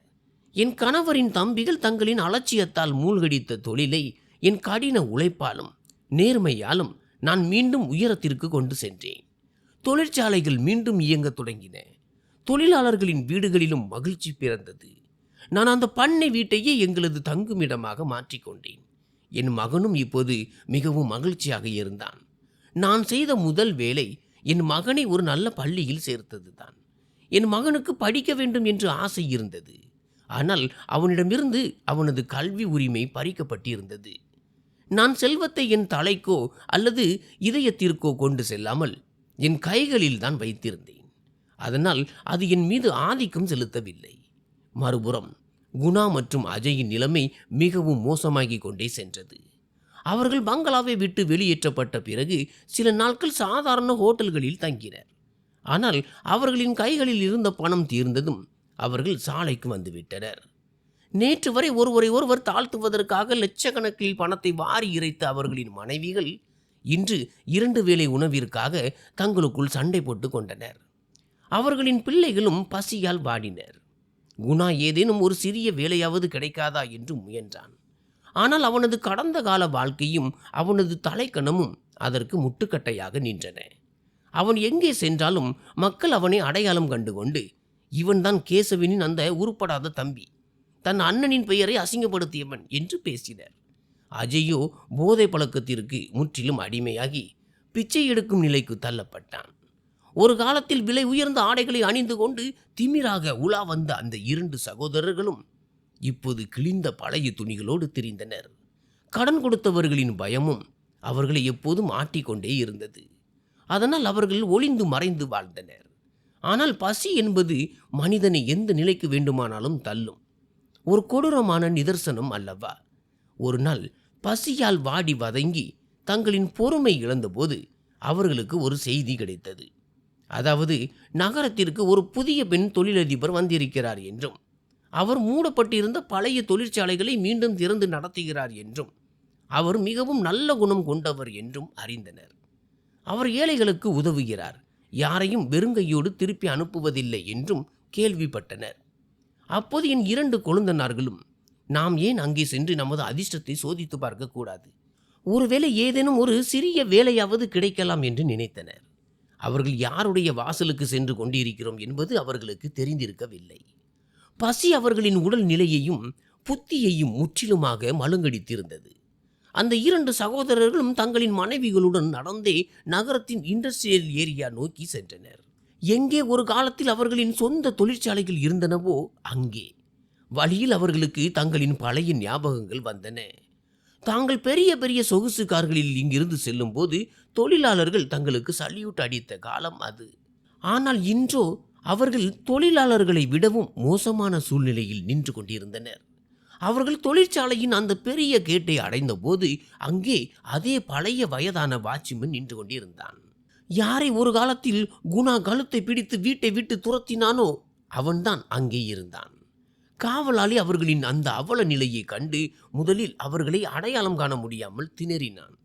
என் கணவரின் தம்பிகள் தங்களின் அலட்சியத்தால் மூழ்கடித்த தொழிலை என் கடின உழைப்பாலும் நேர்மையாலும் நான் மீண்டும் உயரத்திற்கு கொண்டு சென்றேன். தொழிற்சாலைகள் மீண்டும் இயங்க தொடங்கின. தொழிலாளர்களின் வீடுகளிலும் மகிழ்ச்சி பிறந்தது. நான் அந்த பண்ணை வீட்டையே எங்களது தங்குமிடமாக மாற்றிக்கொண்டேன். என் மகனும் இப்போது மிகவும் மகிழ்ச்சியாக இருந்தான். நான் செய்த முதல் வேலை என் மகனை ஒரு நல்ல பள்ளியில் சேர்த்ததுதான். என் மகனுக்கு படிக்க வேண்டும் என்று ஆசை இருந்தது. ஆனால் அவனிடமிருந்து அவனது கல்வி உரிமை பறிக்கப்பட்டிருந்தது. நான் செல்வத்தை என் தலைக்கோ அல்லது இதயத்திற்கோ கொண்டு செல்லாமல் என் கைகளில் தான் வைத்திருந்தேன். அதனால் அது என் மீது ஆதிக்கம் செலுத்தவில்லை. மறுபுறம் குணா மற்றும் அஜயின் நிலைமை மிகவும் மோசமாகி கொண்டே சென்றது. அவர்கள் பங்களாவை விட்டு வெளியேற்றப்பட்ட பிறகு சில நாட்கள் சாதாரண ஹோட்டல்களில் தங்கினர். ஆனால் அவர்களின் கைகளில் இருந்த பணம் தீர்ந்ததும் அவர்கள் சாலைக்கு வந்துவிட்டனர். நேற்று வரை ஒருவரை ஒருவர் தாழ்த்துவதற்காக லட்சக்கணக்கில் பணத்தை வாரி இறைத்த அவர்களின் மனைவிகள் இன்று 2 வேளை உணவிற்காக தங்களுக்குள் சண்டை போட்டு கொண்டனர். அவர்களின் பிள்ளைகளும் பசியால் வாடினர். குணா ஏதேனும் ஒரு சிறிய வேலையாவது கிடைக்காதா என்று முயன்றான். ஆனால் அவனது கடந்த கால வாழ்க்கையும் அவனது தலைக்கணமும் அதற்கு முட்டுக்கட்டையாக நின்றன. அவன் எங்கே சென்றாலும் மக்கள் அவனை அடையாளம் கண்டுகொண்டு, இவன்தான் கேசவனின் அந்த உருப்படாத தம்பி, தன் அண்ணனின் பெயரை அசிங்கப்படுத்தியவன் என்று பேசினர். அஜயோ போதை பழக்கத்திற்கு முற்றிலும் அடிமையாகி பிச்சை எடுக்கும் நிலைக்கு தள்ளப்பட்டான். ஒரு காலத்தில் விலை உயர்ந்த ஆடைகளை அணிந்து கொண்டு திமிராக உலா வந்த அந்த 2 சகோதரர்களும் இப்போது கிழிந்த பழைய துணிகளோடு திரிந்தனர். கடன் கொடுத்தவர்களின் பயமும் அவர்களை எப்போதும் ஆட்டிக்கொண்டே இருந்தது. அதனால் அவர்கள் ஒளிந்து மறைந்து வாழ்ந்தனர். ஆனால் பசி என்பது மனிதனை எந்த நிலைக்கு வேண்டுமானாலும் தள்ளும். ஒரு கொடூரமான நிதர்சனம் அல்லவா? ஒரு நாள் பசியால் வாடி வதங்கி தங்களின் பொறுமை இழந்தபோது அவர்களுக்கு ஒரு செய்தி கிடைத்தது. அதாவது, நகரத்திற்கு ஒரு புதிய பெண் தொழிலதிபர் வந்திருக்கிறார் என்றும், அவர் மூடப்பட்டிருந்த பழைய தொழிற்சாலைகளை மீண்டும் திறந்து நடத்துகிறார் என்றும், அவர் மிகவும் நல்ல குணம் கொண்டவர் என்றும் அறிந்தனர். அவர் ஏழைகளுக்கு உதவுகிறார், யாரையும் வெறுங்கையோடு திருப்பி அனுப்புவதில்லை என்றும் கேள்விப்பட்டனர். அப்போது என் 2 கொழுந்தனார்களும், நாம் ஏன் அங்கே சென்று நமது அதிர்ஷ்டத்தை சோதித்து பார்க்கக்கூடாது, ஒருவேளை ஏதேனும் ஒரு சிறிய வேலையாவது கிடைக்கலாம் என்று நினைத்தனர். அவர்கள் யாருடைய வாசலுக்கு சென்று கொண்டிருக்கிறோம் என்பது அவர்களுக்கு தெரிந்திருக்கவில்லை. பசி அவர்களின் உடல் நிலையையும் புத்தியையும் முற்றிலுமாக மழுங்கடித்திருந்தது. அந்த 2 சகோதரர்களும் தங்களின் மனைவிகளுடன் நடந்தே நகரத்தின் இண்டஸ்ட்ரியல் ஏரியா நோக்கி சென்றனர். எங்கே ஒரு காலத்தில் அவர்களின் சொந்த தொழிற்சாலைகள் இருந்தனவோ அங்கே. வழியில் அவர்களுக்கு தங்களின் பழைய ஞாபகங்கள் வந்தன. தாங்கள் பெரிய பெரிய சொகுசு கார்களில் இங்கிருந்து செல்லும் போது தொழிலாளர்கள் தங்களுக்கு சல்யூட் அடித்த காலம் அது. ஆனால் இன்றோ அவர்கள் தொழிலாளர்களை விடவும் மோசமான சூழ்நிலையில் நின்று கொண்டிருந்தனர். அவர்கள் தொழிற்சாலையின் அந்த பெரிய கேட்டை அடைந்த போது அங்கே அதே பழைய வயதான வாட்ச்மேன் நின்று கொண்டிருந்தான். யாரை ஒரு காலத்தில் குணா கழுத்தை பிடித்து வீட்டை விட்டு துரத்தினானோ அவன்தான் அங்கே இருந்தான். காவலாளி அவர்களின் அந்த அவல நிலையை கண்டு முதலில் அவர்களை அடையாளம் காண முடியாமல் திணறினான்.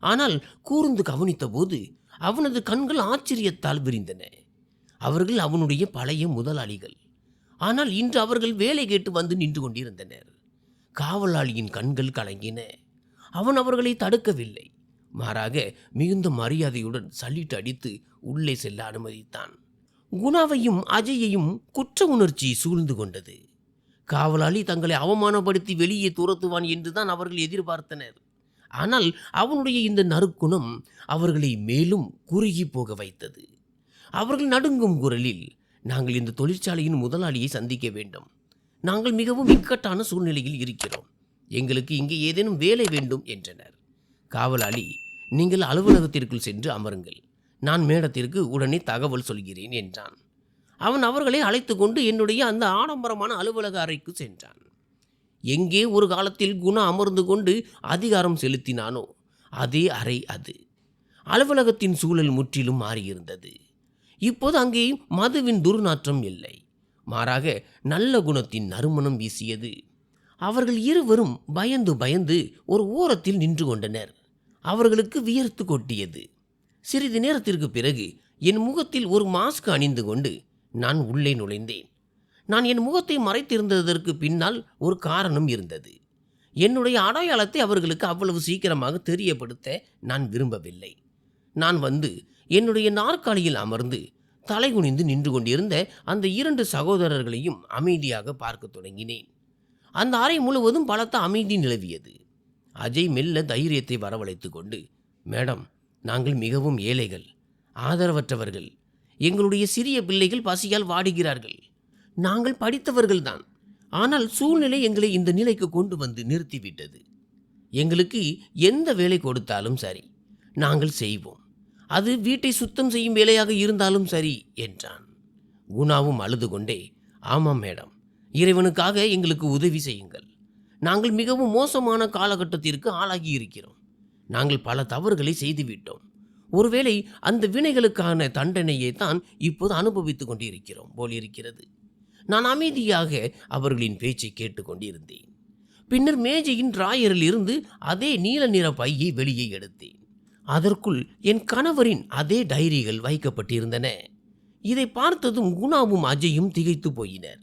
ஆனால் கூர்ந்து கவனித்த போது அவனது கண்கள் ஆச்சரியத்தால் விரிந்தன. அவர்கள் அவனுடைய பழைய முதலாளிகள். ஆனால் இன்று அவர்கள் வேலை கேட்டு வந்து நின்று கொண்டிருந்தனர். காவலாளியின் கண்கள் கலங்கின. அவன் அவர்களை தடுக்கவில்லை. மாறாக மிகுந்த மரியாதையுடன் சல்யூட் அடித்து உள்ளே செல்ல அனுமதித்தான். குணாவையும் அஜயையும் குற்ற உணர்ச்சி சூழ்ந்து கொண்டது. காவலாளி தங்களை அவமானப்படுத்தி வெளியே துரத்துவான் என்றுதான் அவர்கள் எதிர்பார்த்தனர். ஆனால் அவனுடைய இந்த நறுக்குணம் அவர்களை மேலும் குறுகி போக வைத்தது. அவர்கள் நடுங்கும் குரலில், நாங்கள் இந்த தொழிற்சாலையின் முதலாளியை சந்திக்க வேண்டும். நாங்கள் மிகவும் இக்கட்டான சூழ்நிலையில் இருக்கிறோம். எங்களுக்கு இங்கே ஏதேனும் வேலை வேண்டும் என்றனர். காவலாளி, நீங்கள் அலுவலகத்திற்குள் சென்று அமருங்கள், நான் மேடத்திற்கு உடனே தகவல் சொல்கிறேன் என்றான். அவன் அவர்களை அழைத்து கொண்டு என்னுடைய அந்த ஆடம்பரமான அலுவலக அறைக்கு சென்றான். எங்கே ஒரு காலத்தில் குணா அமர்ந்து கொண்டு அதிகாரம் செலுத்தினானோ அதே அறை அது. அலுவலகத்தின் சூழல் முற்றிலும் மாறியிருந்தது. இப்போது அங்கே மதுவின் துர்நாற்றம் இல்லை. மாறாக நல்ல குணத்தின் நறுமணம் வீசியது. அவர்கள் இருவரும் பயந்து பயந்து ஒரு ஓரத்தில் நின்று கொண்டனர். அவர்களுக்கு வியர்த்து கொட்டியது. சிறிது நேரத்திற்கு பிறகு என் முகத்தில் ஒரு மாஸ்க் அணிந்து கொண்டு நான் உள்ளே நுழைந்தேன். நான் என் முகத்தை மறைத்திருந்ததற்கு பின்னால் ஒரு காரணம் இருந்தது. என்னுடைய அடையாளத்தை அவர்களுக்கு அவ்வளவு சீக்கிரமாக தெரியப்படுத்த நான் விரும்பவில்லை. நான் வந்து என்னுடைய நாற்காலியில் அமர்ந்து தலைகுனிந்து நின்று கொண்டிருந்த அந்த 2 சகோதரர்களையும் அமைதியாக பார்க்க தொடங்கினேன். அந்த அறை முழுவதும் பலத்த அமைதி நிலவியது. அஜய் மெல்ல தைரியத்தை வரவழைத்து கொண்டு, மேடம், நாங்கள் மிகவும் ஏழைகள், ஆதரவற்றவர்கள். எங்களுடைய சிறிய பிள்ளைகள் பசியால் வாடுகிறார்கள். நாங்கள் படித்தவர்கள்தான். ஆனால் சூழ்நிலை எங்களை இந்த நிலைக்கு கொண்டு வந்து நிறுத்திவிட்டது. எங்களுக்கு எந்த வேலை கொடுத்தாலும் சரி, நாங்கள் செய்வோம். அது வீட்டை சுத்தம் செய்யும் வேலையாக இருந்தாலும் சரி என்றான். குணாவும் அழுது கொண்டே, ஆமாம் மேடம், இறைவனுக்காக எங்களுக்கு உதவி செய்யுங்கள். நாங்கள் மிகவும் மோசமான காலகட்டத்திற்கு ஆளாகி இருக்கிறோம். நாங்கள் பல தவறுகளை செய்துவிட்டோம். ஒருவேளை அந்த வினைகளுக்கான தண்டனையை தான் இப்போது அனுபவித்துக் கொண்டிருக்கிறோம் போலிருக்கிறது. நான் அமைதியாக அவர்களின் பேச்சை கேட்டுக்கொண்டிருந்தேன். பின்னர் மேஜையின் டிராயரில் இருந்து அதே நீல நிற பையை வெளியே எடுத்தேன். அதற்குள் என் கணவரின் அதே டைரிகள் வைக்கப்பட்டிருந்தன. இதை பார்த்ததும் குணாவும் அஜயும் திகைத்து போயினர்.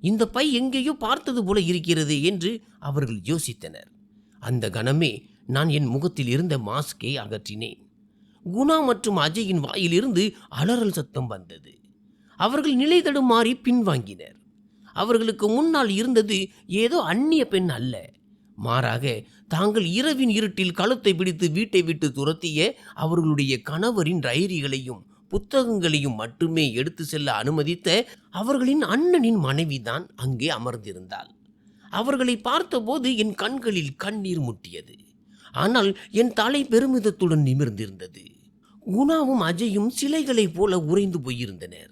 இந்த பை எங்கேயோ பார்த்தது போல இருக்கிறது என்று அவர்கள் யோசித்தனர். அந்த கணமே நான் என் முகத்தில் இருந்த மாஸ்கை அகற்றினேன். குணா மற்றும் அஜயின் வாயிலிருந்து அலறல் சத்தம் வந்தது. அவர்கள் நிலை தடுமாறி பின்வாங்கினர். அவர்களுக்கு முன்னால் இருந்தது ஏதோ அந்நிய பெண் அல்ல, மாறாக தாங்கள் இரவின் இருட்டில் கழுத்தை பிடித்து வீட்டை விட்டு துரத்திய அவர்களுடைய கணவரின் டைரிகளையும் புத்தகங்களையும் மட்டுமே எடுத்து செல்ல அனுமதித்த அவர்களின் அண்ணனின் மனைவிதான் அங்கே அமர்ந்திருந்தாள். அவர்களை பார்த்தபோது என் கண்களில் கண்ணீர் முட்டியது. ஆனால் என் தலை பெருமிதத்துடன் நிமிர்ந்திருந்தது. குணாவும் அஜயும் சிலைகளைப் போல உறைந்து போயிருந்தனர்.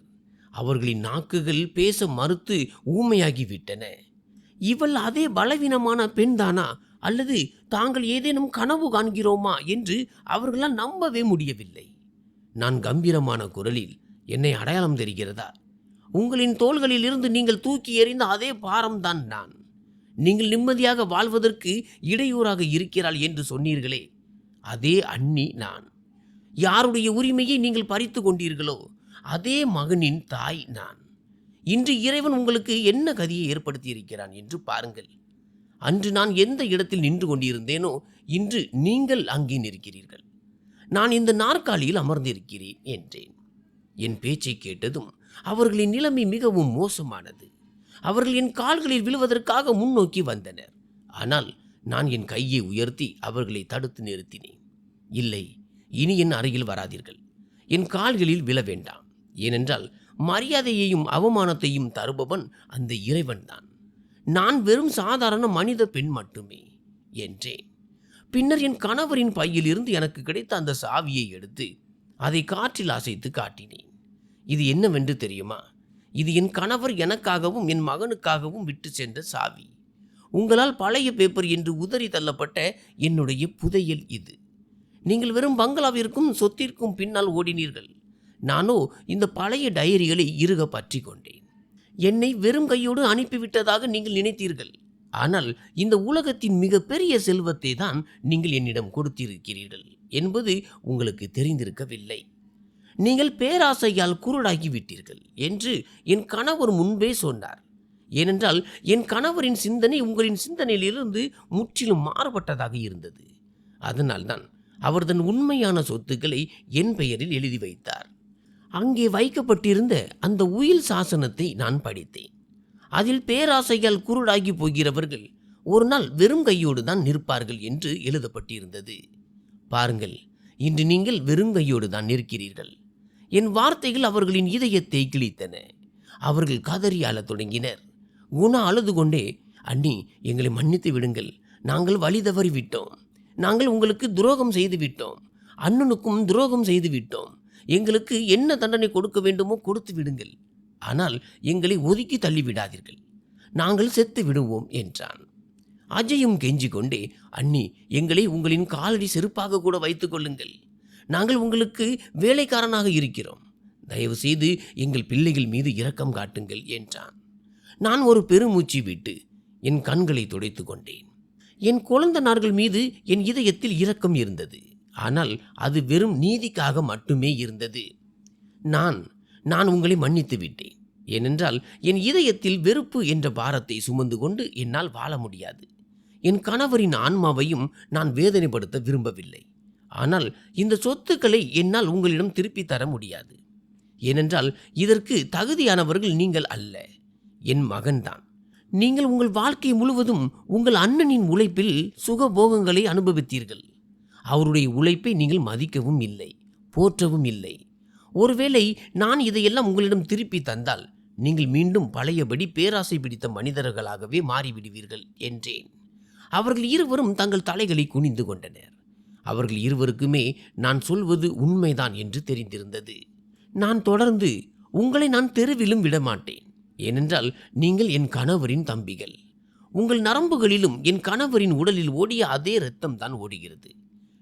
அவர்களின் நாக்குகள் பேச மறுத்து ஊமையாகிவிட்டன. இவள் அதே பலவீனமான பெண்தானா, அல்லது தாங்கள் ஏதேனும் கனவு காண்கிறோமா என்று அவர்களால் நம்பவே முடியவில்லை. நான் கம்பீரமான குரலில், என்னை அடையாளம் தெரிகிறதா? உங்களின் தோள்களில் இருந்து நீங்கள் தூக்கி எறிந்த அதே பாரம்தான் நான். நீங்கள் நிம்மதியாக வாழ்வதற்கு இடையூறாக இருக்கிறாள் என்று சொன்னீர்களே, அதே அண்ணி நான். யாருடைய உரிமையை நீங்கள் பறித்து கொண்டீர்களோ அதே மகனின் தாய் நான். இன்று இறைவன் உங்களுக்கு என்ன கதியை ஏற்படுத்தி இருக்கிறான் என்று பாருங்கள். அன்று நான் எந்த இடத்தில் நின்று கொண்டிருந்தேனோ இன்று நீங்கள் அங்கே நிற்கிறீர்கள். நான் இந்த நாற்காலியில் அமர்ந்திருக்கிறேன் என்றேன். என் பேச்சை கேட்டதும் அவர்களின் நிலைமை மிகவும் மோசமானது. அவர்கள் என் கால்களில் விழுவதற்காக முன்னோக்கி வந்தனர். ஆனால் நான் என் கையை உயர்த்தி அவர்களை தடுத்து நிறுத்தினேன். இல்லை, இனி என் அருகில் வராதீர்கள். என் கால்களில் விழ வேண்டாம். ஏனென்றால் மரியாதையையும் அவமானத்தையும் தருபவன் அந்த இறைவன்தான். நான் வெறும் சாதாரண மனித பெண் மட்டுமே என்றேன். பின்னர் என் கணவரின் பையில் இருந்து எனக்கு கிடைத்த அந்த சாவியை எடுத்து அதை காற்றில் அசைத்து காட்டினேன். இது என்னவென்று தெரியுமா? இது என் கணவர் எனக்காகவும் என் மகனுக்காகவும் விட்டு சென்ற சாவி. உங்களால் பழைய பேப்பர் என்று உதறி தள்ளப்பட்ட என்னுடைய புதையல் இது. நீங்கள் வெறும் பங்களாவிற்கும் சொத்திற்கும் பின்னால் ஓடினீர்கள். நானோ இந்த பழைய டைரிகளை இறுக பற்றி கொண்டேன். என்னை வெறும் கையோடு அனுப்பிவிட்டதாக நீங்கள் நினைத்தீர்கள். ஆனால் இந்த உலகத்தின் மிகப்பெரிய செல்வத்தை தான் நீங்கள் என்னிடம் கொடுத்திருக்கிறீர்கள் என்பது உங்களுக்கு தெரிந்திருக்கவில்லை. நீங்கள் பேராசையால் குருடாகிவிட்டீர்கள் என்று என் கணவர் முன்பே சொன்னார். ஏனென்றால் என் கணவரின் சிந்தனை உங்களின் சிந்தனையிலிருந்து முற்றிலும் மாறுபட்டதாக இருந்தது. அதனால்தான் அவர் தன் உண்மையான சொத்துக்களை என் பெயரில் எழுதி வைத்தார். அங்கே வைக்கப்பட்டிருந்த அந்த உயில் சாசனத்தை நான் படித்தேன். அதில் பேராசையால் குருடாகி போகிறவர்கள் ஒரு நாள் வெறும் கையோடு தான் நிற்பார்கள் என்று எழுதப்பட்டிருந்தது. பாருங்கள், இன்று நீங்கள் வெறும் கையோடு தான் நிற்கிறீர்கள். என் வார்த்தைகள் அவர்களின் இதயத்தை கிழித்தன. அவர்கள் கதறி அழத் தொடங்கினர். குணா அழுது கொண்டே, அண்ணி, எங்களை மன்னித்து விடுங்கள். நாங்கள் வழி தவறி விட்டோம். நாங்கள் உங்களுக்கு துரோகம் செய்து விட்டோம். அண்ணனுக்கும் துரோகம் செய்து விட்டோம். எங்களுக்கு என்ன தண்டனை கொடுக்க வேண்டுமோ கொடுத்து விடுங்கள். ஆனால் எங்களை ஒதுக்கி தள்ளிவிடாதீர்கள். நாங்கள் செத்து விடுவோம் என்றான். அஜயும் கெஞ்சி கொண்டே, அண்ணி, எங்களை உங்களின் காலடி செருப்பாக கூட வைத்துக் கொள்ளுங்கள். நாங்கள் உங்களுக்கு வேலைக்காரனாக இருக்கிறோம். தயவு செய்து எங்கள் பிள்ளைகள் மீது இரக்கம் காட்டுங்கள் என்றான். நான் ஒரு பெருமூச்சு விட்டு என் கண்களை துடைத்து கொண்டேன். என் குழந்தனார்கள் மீது என் இதயத்தில் இரக்கம் இருந்தது. ஆனால் அது வெறும் நீதிக்காக மட்டுமே இருந்தது. நான் உங்களை மன்னித்து விட்டேன். ஏனென்றால் என் இதயத்தில் வெறுப்பு என்ற பாரத்தை சுமந்து கொண்டு என்னால் வாழ முடியாது. என் கணவரின் ஆன்மாவையும் நான் வேதனைப்படுத்த விரும்பவில்லை. ஆனால் இந்த சொத்துக்களை என்னால் உங்களிடம் திருப்பி தர முடியாது. ஏனென்றால் இதற்கு தகுதியானவர்கள் நீங்கள் அல்ல, என் மகன்தான். நீங்கள் உங்கள் வாழ்க்கை முழுவதும் உங்கள் அண்ணனின் உழைப்பில் சுகபோகங்களை அனுபவித்தீர்கள். அவருடைய உழைப்பை நீங்கள் மதிக்கவும் இல்லை, போற்றவும் இல்லை. ஒருவேளை நான் இதையெல்லாம் உங்களிடம் திருப்பி தந்தால் நீங்கள் மீண்டும் பழையபடி பேராசை பிடித்த மனிதர்களாகவே மாறிவிடுவீர்கள் என்றேன். அவர்கள் இருவரும் தங்கள் தலைகளை குனிந்து கொண்டனர். அவர்கள் இருவருக்குமே நான் சொல்வது உண்மைதான் என்று தெரிந்திருந்தது. நான் தொடர்ந்து, உங்களை நான் தெருவிலும் விடமாட்டேன். ஏனென்றால் நீங்கள் என் கணவரின் தம்பிகள். உங்கள் நரம்புகளிலும் என் கணவரின் உடலில் ஓடிய அதே இரத்தம் தான் ஓடுகிறது.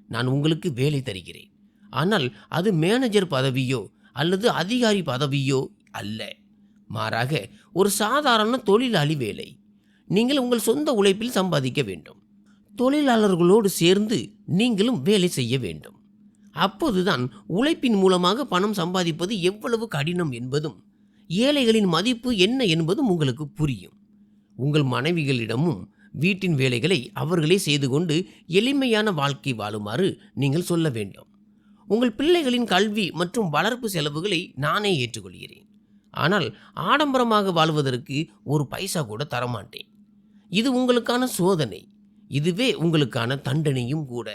நான் உங்களுக்கு வேலை தருகிறேன். ஆனால் அது மேனேஜர் பதவியோ அல்லது அதிகாரி பதவியோ அல்ல. மாறாக ஒரு சாதாரண தொழிலாளி வேலை. நீங்கள் உங்கள் சொந்த உழைப்பில் சம்பாதிக்க வேண்டும். தொழிலாளர்களோடு சேர்ந்து நீங்களும் வேலை செய்ய வேண்டும். அப்போதுதான் உழைப்பின் மூலமாக பணம் சம்பாதிப்பது எவ்வளவு கடினம் என்பதும் ஏழைகளின் மதிப்பு என்ன என்பதும் உங்களுக்கு புரியும். உங்கள் மனைவிகளிடமும் வீட்டின் வேலைகளை அவர்களே செய்து கொண்டு எளிமையான வாழ்க்கை வாழுமாறு நீங்கள் சொல்ல வேண்டும். உங்கள் பிள்ளைகளின் கல்வி மற்றும் வளர்ப்பு செலவுகளை நானே ஏற்றுக்கொள்கிறேன். ஆனால் ஆடம்பரமாக வாழ்வதற்கு ஒரு பைசா கூட தரமாட்டேன். இது உங்களுக்கான சோதனை. இதுவே உங்களுக்கான தண்டனையும் கூட.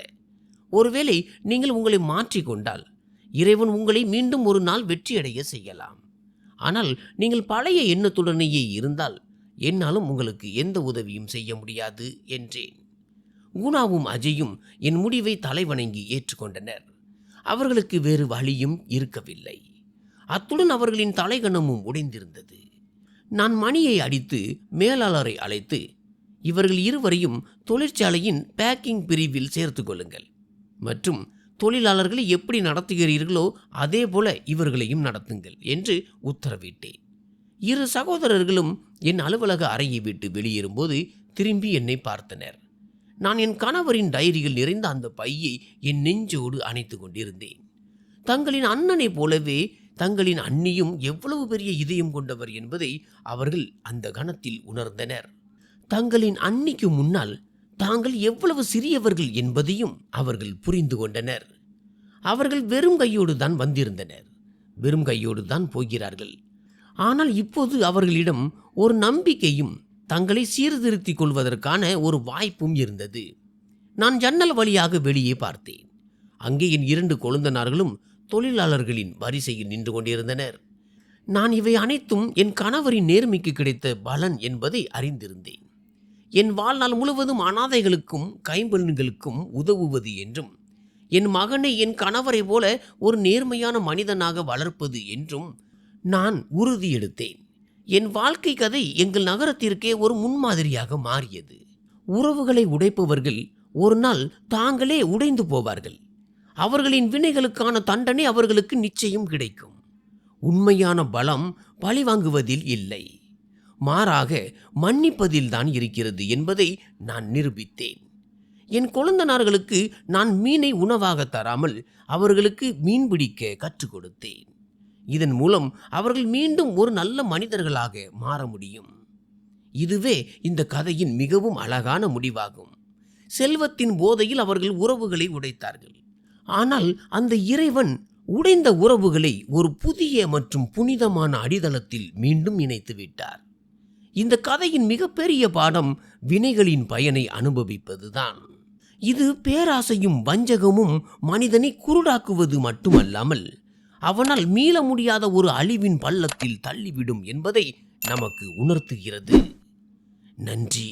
ஒருவேளை நீங்கள் உங்களை மாற்றிக்கொண்டால் இறைவன் உங்களை மீண்டும் ஒரு நாள் வெற்றியடைய செய்யலாம். ஆனால் நீங்கள் பழைய எண்ணத்துடனேயே இருந்தால் என்னாலும் உங்களுக்கு எந்த உதவியும் செய்ய முடியாது என்றேன். குணாவும் அஜயும் என் முடிவை தலைவணங்கி ஏற்றுக்கொண்டனர். அவர்களுக்கு வேறு வழியும் இருக்கவில்லை. அத்துடன் அவர்களின் தலைகணமும் உடைந்திருந்தது. நான் மணியை அடித்து மேலாளரை அழைத்து, இவர்கள் இருவரையும் தொழிற்சாலையின் பேக்கிங் பிரிவில் சேர்த்து கொள்ளுங்கள் மற்றும் தொழிலாளர்களை எப்படி நடத்துகிறீர்களோ அதே போல இவர்களையும் நடத்துங்கள் என்று உத்தரவிட்டேன். இரு சகோதரர்களும் என் அலுவலக அறையை விட்டு வெளியேறும்போது திரும்பி என்னை பார்த்தனர். நான் என் கணவரின் டைரிகள் நிறைந்த அந்த பையை என் நெஞ்சோடு அணைத்து கொண்டிருந்தேன். தங்களின் அண்ணனை போலவே தங்களின் அண்ணியும் எவ்வளவு பெரிய இதயம் கொண்டவர் என்பதை அவர்கள் அந்த கணத்தில் உணர்ந்தனர். தங்களின் அண்ணிக்கு முன்னால் தாங்கள் எவ்வளவு சிறியவர்கள் என்பதையும் அவர்கள் புரிந்து கொண்டனர். அவர்கள் வெறும் கையோடு தான் வந்திருந்தனர், வெறும் கையோடு தான் போகிறார்கள். ஆனால் இப்போது அவர்களிடம் ஒரு நம்பிக்கையும் தங்களை சீர்திருத்திக் கொள்வதற்கான ஒரு வாய்ப்பும் இருந்தது. நான் ஜன்னல் வழியாக வெளியே பார்த்தேன். அங்கே என் 2 கொழுந்தனார்களும் தொழிலாளர்களின் வரிசையில் நின்று கொண்டிருந்தனர். நான் இவை அனைத்தும் என் கணவரின் நேர்மைக்கு கிடைத்த பலன் என்பதை அறிந்திருந்தேன். என் வாழ்நாள் முழுவதும் அனாதைகளுக்கும் கைம்பெண்களுக்கும் உதவுவது என்றும் என் மகனை என் கணவரை போல ஒரு நேர்மையான மனிதனாக வளர்ப்பது என்றும் நான் உறுதி எடுத்தேன். என் வாழ்க்கை கதை எங்கள் நகரத்திற்கே ஒரு முன்மாதிரியாக மாறியது. உறவுகளை உடைப்பவர்கள் ஒரு நாள் தாங்களே உடைந்து போவார்கள். அவர்களின் வினைகளுக்கான தண்டனை அவர்களுக்கு நிச்சயம் கிடைக்கும். உண்மையான பலம் பழிவாங்குவதில் இல்லை, மாறாக மன்னிப்பதில்தான் இருக்கிறது என்பதை நான் நிரூபித்தேன். என் கொழுந்தனார்களுக்கு நான் மீனை உணவாக தராமல் அவர்களுக்கு மீன் பிடிக்க கற்றுக் கொடுத்தேன். இதன் மூலம் அவர்கள் மீண்டும் ஒரு நல்ல மனிதர்களாக மாற முடியும். இதுவே இந்த கதையின் மிகவும் அழகான முடிவாகும். செல்வத்தின் போதையில் அவர்கள் உறவுகளை உடைத்தார்கள். ஆனால் அந்த இறைவன் உடைந்த உறவுகளை ஒரு புதிய மற்றும் புனிதமான அடித்தளத்தில் மீண்டும் இணைத்து விட்டார். இந்த கதையின் மிகப்பெரிய பாடம் வினைகளின் பயனை அனுபவிப்பதுதான். இது பேராசையும் வஞ்சகமும் மனிதனை குருடாக்குவது மட்டுமல்லாமல் அவனால் மீள முடியாத ஒரு அழிவின் பள்ளத்தில் தள்ளிவிடும் என்பதை நமக்கு உணர்த்துகிறது. நன்றி.